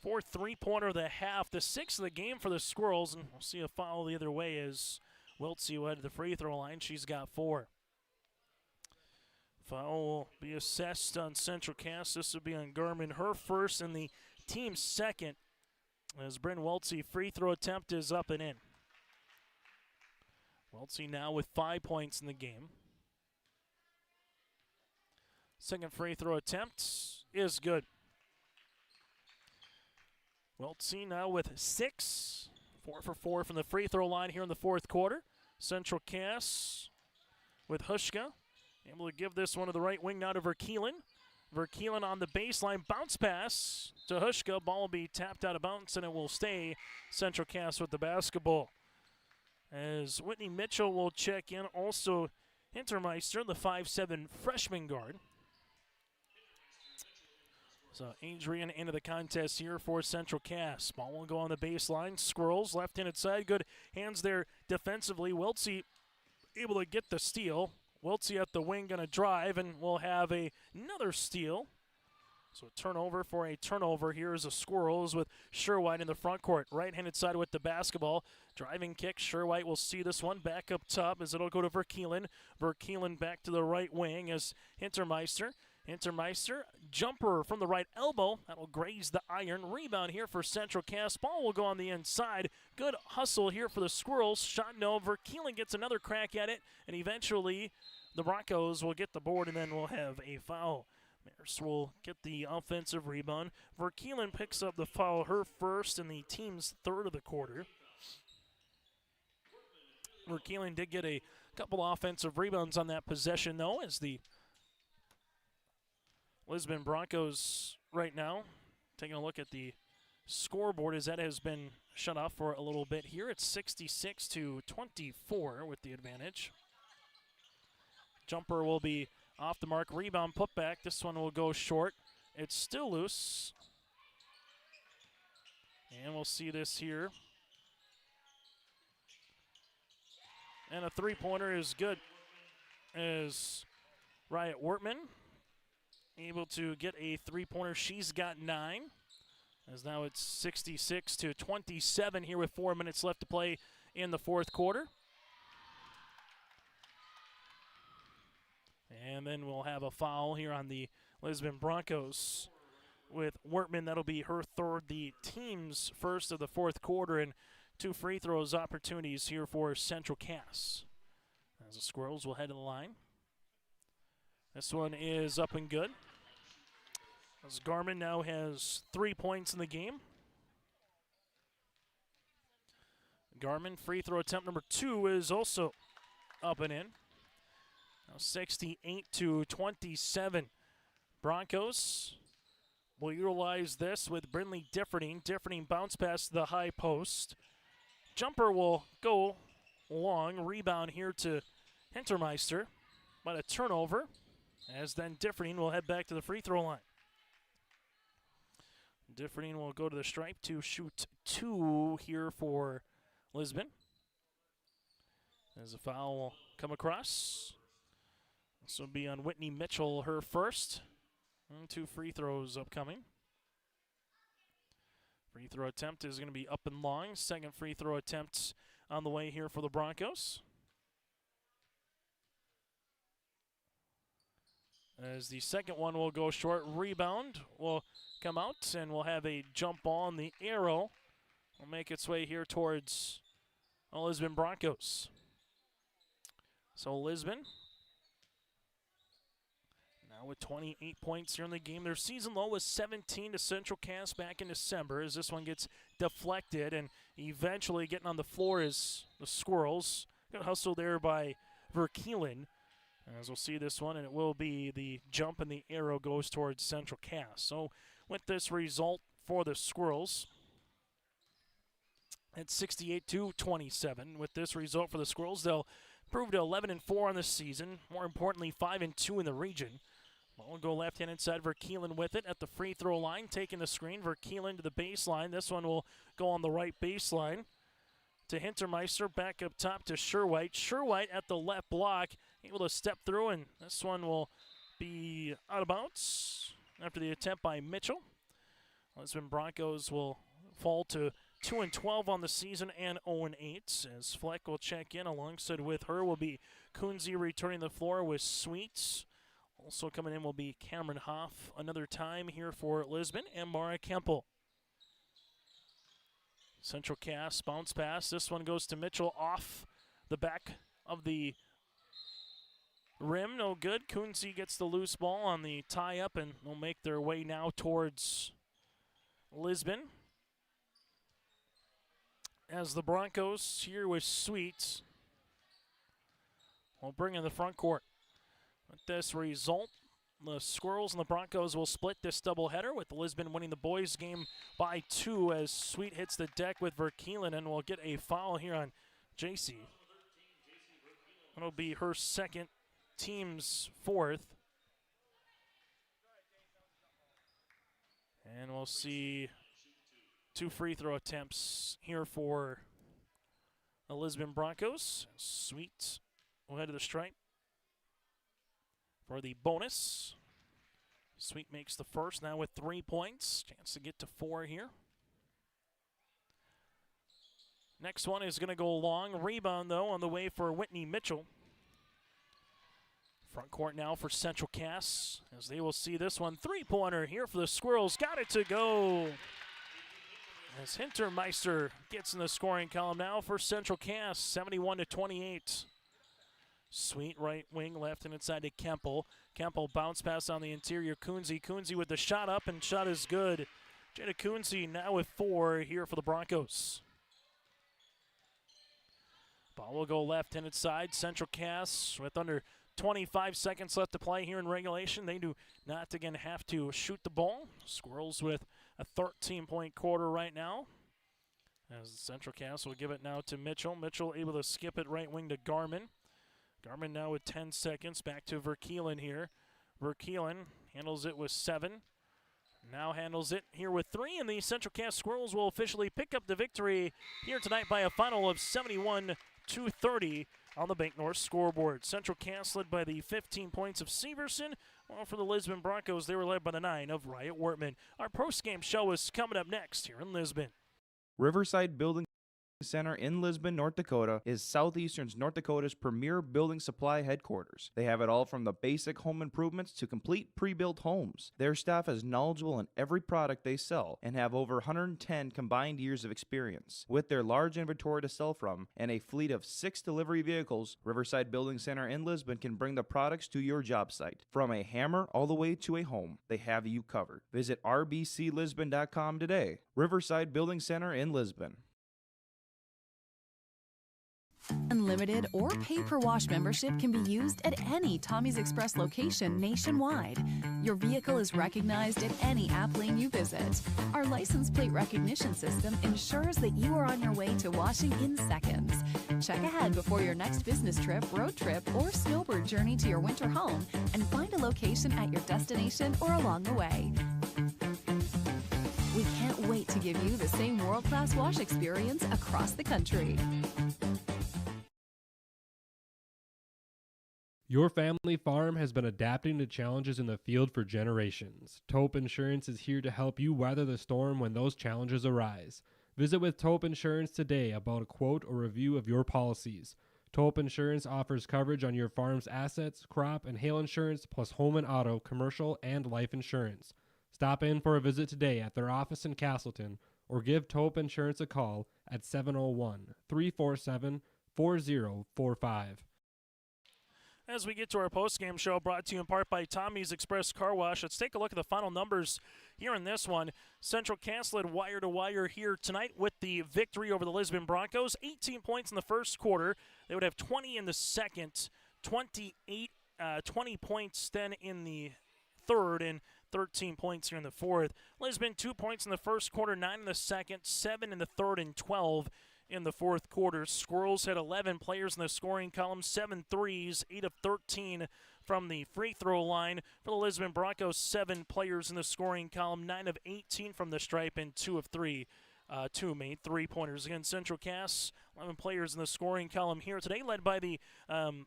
4th three-pointer of the half. The 6th of the game for the Squirrels. And we'll see a foul the other way as Wiltsey will head to the free throw line. She's got 4. Foul will be assessed on Central Cass. This will be on Garmin. Her first and the team's second. As Bryn Wiltsey free throw attempt is up and in. Wiltsey now with 5 points in the game. Second free throw attempt is good. Wiltsey now with 6. 4 for 4 from the free throw line here in the 4th quarter. Central Cass with Hushka. Able to give this one to the right wing now to Verkeelen. Verkeelen on the baseline, bounce pass to Hushka. Ball will be tapped out of bounds, and it will stay Central Cass with the basketball. As Whitney Mitchell will check in, also Hintermeister, the 5'7" freshman guard. So Adrian into the contest here for Central Cass. Ball will go on the baseline. Squirrels, left-handed side, good hands there defensively. Wiltsey able to get the steal. Wiltsey at the wing going to drive, and we'll have another steal. So a turnover for a turnover here is the Squirrels with Sherwhite in the front court. Right-handed side with the basketball. Driving kick. Sherwhite will see this one back up top as it'll go to Verkeelen. Verkeelen back to the right wing as Hintermeister. Hintermeister, jumper from the right elbow. That'll graze the iron. Rebound here for Central Cass. Ball will go on the inside. Good hustle here for the Squirrels. Shot no. Verkeelen gets another crack at it, and eventually the Broncos will get the board, and then we'll have a foul. Maris will get the offensive rebound. Verkeelen picks up the foul, her first and the team's 3rd of the quarter. Verkeelen did get a couple offensive rebounds on that possession, though, as the Lisbon Broncos right now taking a look at the scoreboard as that has been shut off for a little bit here. It's 66-24 with the advantage. Jumper will be off the mark. Rebound putback. This one will go short. It's still loose. And we'll see this here. And a 3-pointer is good. as Riot Wortman able to get a three-pointer. She's got 9. As now it's 66-27 here with 4 minutes left to play in the fourth quarter. And then we'll have a foul here on the Lisbon Broncos with Wortman. That'll be her third, the team's first of the fourth quarter, and 2 free throws opportunities here for Central Cass. As the Squirrels will head to the line. This one is up and good. As Garmin now has 3 points in the game. Garmin free throw attempt number 2 is also up and in. Now 68-27. Broncos will utilize this with Brindley Differding. Differding bounce pass to the high post. Jumper will go long. Rebound here to Hintermeister. But a turnover, as then Differding will head back to the free throw line. Differding will go to the stripe to shoot 2 here for Lisbon. As a foul will come across. This will be on Whitney Mitchell, her first. And 2 free throws upcoming. Free throw attempt is going to be up and long. Second free throw attempt on the way here for the Broncos. As the second one will go short. Rebound will come out, and we'll have a jump ball, and the arrow will make its way here towards the Lisbon Broncos. So Lisbon now with 28 points here in the game. Their season low was 17 to Central Cass back in December, as this one gets deflected, and eventually getting on the floor is the Squirrels. Got hustled there by Verkeelen. As we'll see this one, and it will be the jump, and the arrow goes towards Central Cass. So with this result for the Squirrels, at 68-27. With this result for the Squirrels, they'll improve to 11-4 on the season. More importantly, 5-2 in the region. Ball will go left-hand side. Verkeelen with it at the free throw line, taking the screen. Verkeelen to the baseline. This one will go on the right baseline to Hintermeister, back up top to Sherwhite. Sherwhite at the left block, able to step through, and this one will be out of bounds after the attempt by Mitchell. Lisbon Broncos will fall to 2-12 on the season and 0-8, as Fleck will check in. Alongside with her will be Kunze returning the floor with Sweets. Also coming in will be Cameron Hoff another time here for Lisbon, and Mara Kempel. Central Cass bounce pass. This one goes to Mitchell off the back of the rim. No good. Kunze gets the loose ball on the tie-up, and will make their way now towards Lisbon. As the Broncos here with Sweets will bring in the front court. With this result, the Squirrels and the Broncos will split this doubleheader, with Lisbon winning the boys' game by 2 as Sweet hits the deck with Verkeelen, and will get a foul here on JC. It'll be her second, team's fourth. And we'll see 2 free throw attempts here for the Lisbon Broncos. Sweet will head to the stripe for the bonus. Sweet makes the first now with 3 points. Chance to get to 4 here. Next one is going to go long. Rebound, though, on the way for Whitney Mitchell. Front court now for Central Cass, as they will see this one. 3-pointer here for the Squirrels. Got it to go. As Hintermeister gets in the scoring column now for Central Cass, 71-28. Sweet right wing, left and inside to Kempel. Kempel bounce pass on the interior. Kunze. Kunze with the shot up, and shot is good. Jada Kunze now with 4 here for the Broncos. Ball will go left-handed side. Central Cass with under 25 seconds left to play here in regulation. They do not again have to shoot the ball. Squirrels with a 13-point quarter right now. As Central Cass will give it now to Mitchell. Mitchell able to skip it right wing to Garmin. Garmin now with 10 seconds. Back to Verkeelen here. Verkeelen handles it with 7. Now handles it here with 3. And the Central Cass Squirrels will officially pick up the victory here tonight by a final of 71-30 on the Bank North scoreboard. Central Cass led by the 15 points of Severson, while for the Lisbon Broncos, they were led by the 9 of Riot Wortman. Our post-game show is coming up next here in Lisbon. Riverside Building Center in Lisbon, North Dakota is Southeastern North Dakota's premier building supply headquarters. They have it all from the basic home improvements to complete pre-built homes. Their staff is knowledgeable in every product they sell and have over 110 combined years of experience. With their large inventory to sell from and a fleet of 6 delivery vehicles, Riverside Building Center in Lisbon can bring the products to your job site. From a hammer all the way to a home, they have you covered. Visit rbclisbon.com today. Riverside Building Center in Lisbon. Unlimited or pay-per-wash membership can be used at any Tommy's Express location nationwide. Your vehicle is recognized at any app lane you visit. Our license plate recognition system ensures that you are on your way to washing in seconds. Check ahead before your next business trip, road trip, or snowbird journey to your winter home and find a location at your destination or along the way. We can't wait to give you the same world-class wash experience across the country. Your family farm has been adapting to challenges in the field for generations. Taupe Insurance is here to help you weather the storm when those challenges arise. Visit with Taupe Insurance today about a quote or review of your policies. Taupe Insurance offers coverage on your farm's assets, crop, and hail insurance, plus home and auto, commercial, and life insurance. Stop in for a visit today at their office in Castleton or give Taupe Insurance a call at 701-347-4045. As we get to our post-game show, brought to you in part by Tommy's Express Car Wash, let's take a look at the final numbers here in this one. Central Cass led wire-to-wire here tonight with the victory over the Lisbon Broncos. 18 points in the first quarter. They would have 20 in the second, 20 points then in the third, and 13 points here in the fourth. Lisbon 2 points in the first quarter, 9 in the second, 7 in the third, and 12 in the fourth quarter. Squirrels had 11 players in the scoring column, 7 threes, 8 of 13 from the free throw line. For the Lisbon Broncos, 7 players in the scoring column, 9 of 18 from the stripe, and 2 of 3. 2 made three-pointers. Again, Central Cass, 11 players in the scoring column here today, led by the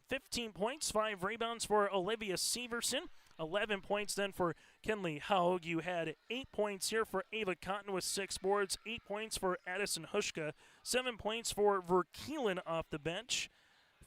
15 points, 5 rebounds for Olivia Severson. 11 points then for Kenley Haug. You had 8 points here for Ava Cotton with 6 boards, 8 points for Addison Hushka, 7 points for Verkeelen off the bench,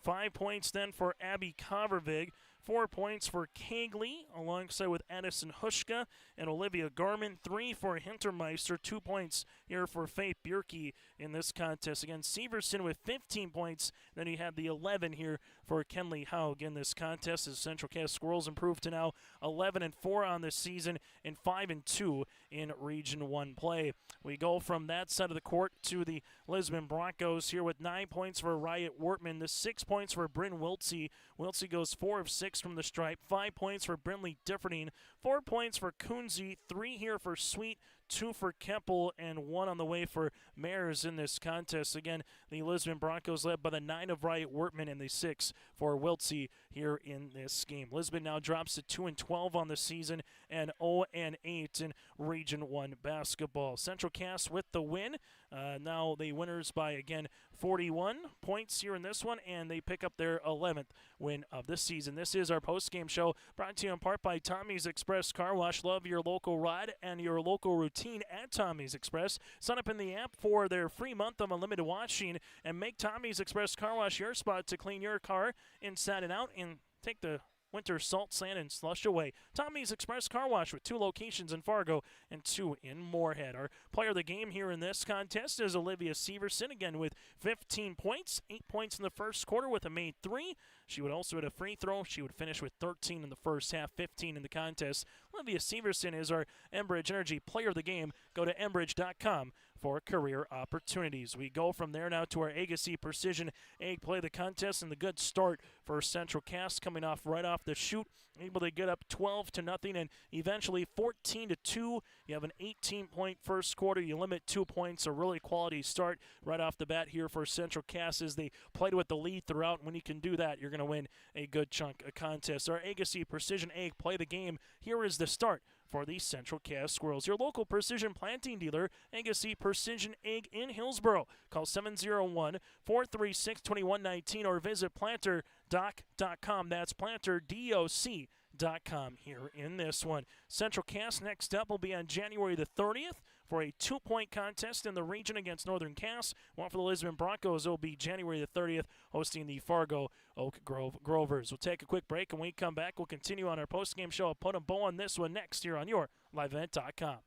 5 points then for Abby Covervig, 4 points for Kagley, alongside with Addison Hushka and Olivia Garman. 3 for Hintermeister. 2 points here for Faith Bierke in this contest. Again, Severson with 15 points. Then he had the 11 here for Kenley Haug in this contest, as Central Cass Squirrels improved to now 11-4 on this season and 5-2 in Region 1 play. We go from that side of the court to the Lisbon Broncos here with 9 points for Riot Wortman, the 6 points for Bryn Wiltsey. Wiltsey goes 4 of 6 from the stripe, 5 points for Brinley Differding, 4 points for Kunze, 3 here for Sweet, 2 for Kemple, and 1 on the way for Mares in this contest. Again, the Lisbon Broncos led by the 9 of Riot Wortman and the 6 for Wiltsey here in this game. Lisbon now drops to 2-12 on the season and 0-8 in Region 1 basketball. Central Cass with the win. Now the winners by, again, 41 points here in this one, and they pick up their 11th win of the season. This is our post-game show, brought to you in part by Tommy's Express Car Wash. Love your local ride and your local routine at Tommy's Express. Sign up in the app for their free month of unlimited washing and make Tommy's Express Car Wash your spot to clean your car inside and out and take the winter salt, sand, and slush away. Tommy's Express Car Wash with 2 locations in Fargo and 2 in Moorhead. Our player of the game here in this contest is Olivia Severson, again with 15 points, 8 points in the first quarter with a made 3. She would also hit a free throw. She would finish with 13 in the first half, 15 in the contest. Olivia Severson is our Enbridge Energy player of the game. Go to enbridge.com for career opportunities. We go from there now to our Agassi Precision Egg play of the contest, and the good start for Central Cass coming off right off the shoot, able to get up 12-0 and eventually 14-2. You have an 18-point first quarter. You limit 2 points. A really quality start right off the bat here for Central Cass as they played with the lead throughout. When you can do that, you're going to win a good chunk of contest. Our Agassi Precision Egg play of the game. Here is the start for the Central Cass Squirrels. Your local precision planting dealer, Angus Precision Ag in Hillsboro. Call 701-436-2119 or visit planterdoc.com. That's planterdoc.com here in this one. Central Cass next up will be on January the 30th for a 2-point contest in the region against Northern Cass. One for the Lisbon Broncos will be January the 30th, hosting the Fargo Oak Grove Grovers. We'll take a quick break, and when we come back, we'll continue on our post-game show. I'll put a bow on this one next here on your liveevent.com.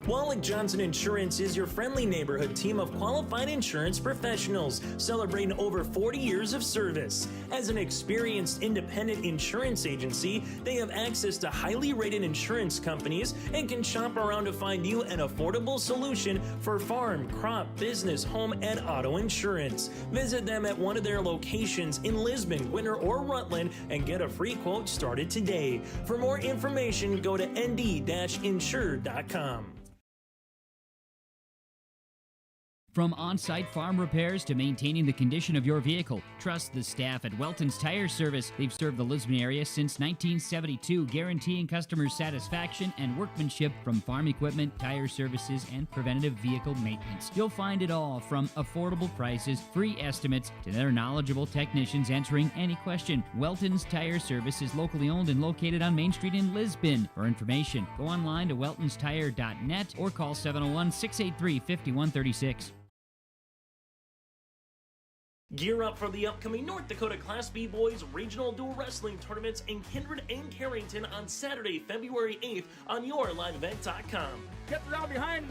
Wallach Johnson Insurance is your friendly neighborhood team of qualified insurance professionals celebrating over 40 years of service. As an experienced independent insurance agency, they have access to highly rated insurance companies and can shop around to find you an affordable solution for farm, crop, business, home, and auto insurance. Visit them at one of their locations in Lisbon, Winter, or Rutland and get a free quote started today. For more information, go to nd-insure.com. From on-site farm repairs to maintaining the condition of your vehicle, trust the staff at Welton's Tire Service. They've served the Lisbon area since 1972, guaranteeing customer satisfaction and workmanship from farm equipment, tire services, and preventative vehicle maintenance. You'll find it all from affordable prices, free estimates, to their knowledgeable technicians answering any question. Welton's Tire Service is locally owned and located on Main Street in Lisbon. For information, go online to weltonstire.net or call 701-683-5136. Gear up for the upcoming North Dakota Class B Boys Regional Dual Wrestling Tournaments in Kindred and Carrington on Saturday, February 8th on yourliveevent.com. Gets around behind,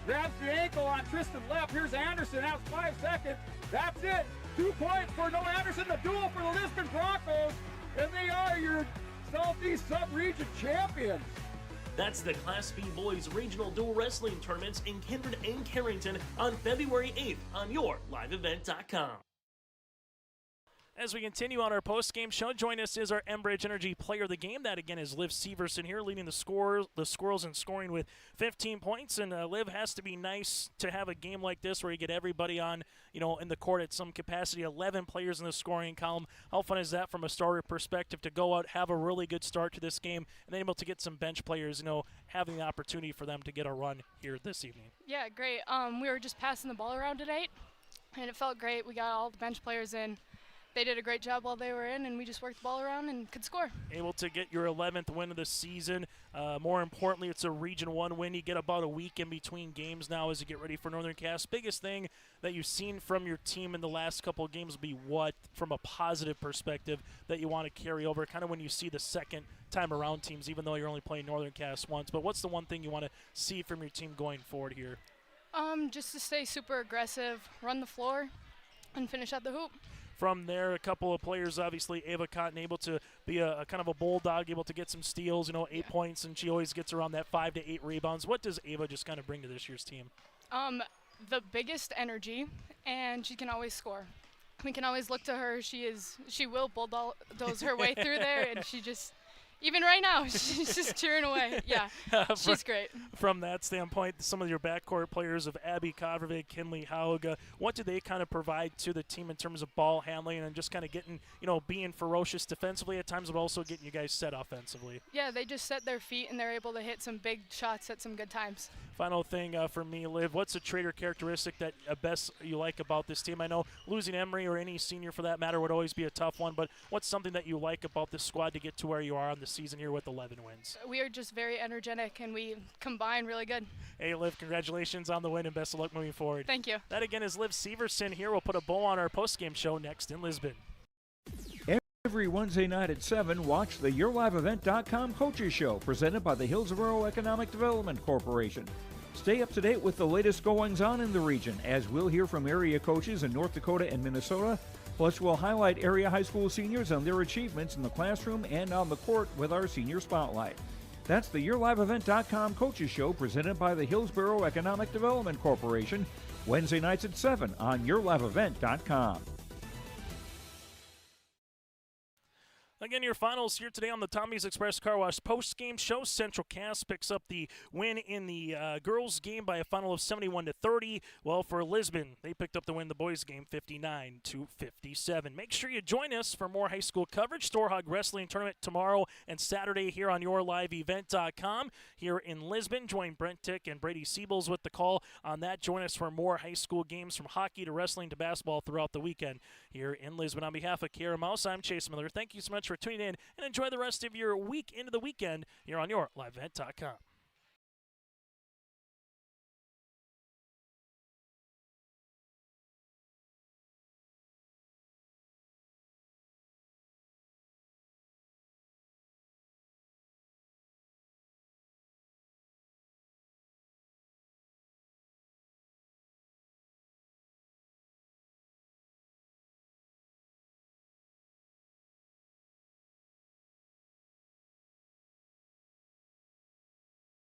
grabs the ankle on Tristan left. Here's Anderson, out 5 seconds. That's it. 2 points for Noah Anderson, the duel for the Lisbon Broncos, and they are your Southeast Sub-Region champions. That's the Class B Boys Regional Dual Wrestling Tournaments in Kindred and Carrington on February 8th on yourliveevent.com. As we continue on our post-game show, join us is our Enbridge Energy Player of the Game. That, again, is Liv Severson here, leading the Squirrels in scoring with 15 points. And Liv, has to be nice to have a game like this where you get everybody on, in the court at some capacity. 11 players in the scoring column. How fun is that from a starter perspective to go out, have a really good start to this game, and then able to get some bench players, having the opportunity for them to get a run here this evening? Yeah, great. We were just passing the ball around tonight, and it felt great. We got all the bench players in. They did a great job while they were in, and we just worked the ball around and could score. Able to get your 11th win of the season. More importantly, it's a Region 1 win. You get about a week in between games now as you get ready for Northern Cass. Biggest thing that you've seen from your team in the last couple of games will be what, from a positive perspective, that you want to carry over, kind of when you see the second time around teams, even though you're only playing Northern Cass once. But what's the one thing you want to see from your team going forward here? Just to stay super aggressive, run the floor, and finish at the hoop. From there, a couple of players, obviously, Ava Cotton able to be a kind of a bulldog, able to get some steals, 8 points, and she always gets around that 5 to 8 rebounds. What does Ava just kind of bring to this year's team? The biggest energy, and she can always score. We can always look to her. She will bulldoze her way through there, and she just, even right now, she's just cheering away. Yeah, she's great. From that standpoint, some of your backcourt players of Abby Kovrvig, Kinley Hauga, what do they kind of provide to the team in terms of ball handling and just kind of getting, being ferocious defensively at times, but also getting you guys set offensively? Yeah, they just set their feet, and they're able to hit some big shots at some good times. Final thing for me, Liv, what's a trait or characteristic that best you like about this team? I know losing Emery or any senior for that matter would always be a tough one, but what's something that you like about this squad to get to where you are on the season here with 11 wins? We are just very energetic, and we combine really good. Hey, Liv, congratulations on the win, and best of luck moving forward. Thank you. That, again, is Liv Severson here. We'll put a bow on our postgame show next in Lisbon. Every Wednesday night at 7, watch the YourLiveEvent.com Coaches Show, presented by the Hillsboro Economic Development Corporation. Stay up to date with the latest goings-on in the region, as we'll hear from area coaches in North Dakota and Minnesota. Plus, we'll highlight area high school seniors and their achievements in the classroom and on the court with our Senior Spotlight. That's the YourLiveEvent.com Coaches Show, presented by the Hillsboro Economic Development Corporation, Wednesday nights at 7 on YourLiveEvent.com. Again, your finals here today on the Tommy's Express Car Wash post-game show. Central Cass picks up the win in the girls' game by a final of 71-30. Well, for Lisbon, they picked up the win in the boys' game 59-57. Make sure you join us for more high school coverage. Storehog Wrestling Tournament tomorrow and Saturday here on yourliveevent.com. Here in Lisbon, join Brent Tick and Brady Siebels with the call on that. Join us for more high school games from hockey to wrestling to basketball throughout the weekend here in Lisbon. On behalf of Kara Mouse, I'm Chase Miller. Thank you so much for tuning in, and enjoy the rest of your week into the weekend here on yourliveevent.com.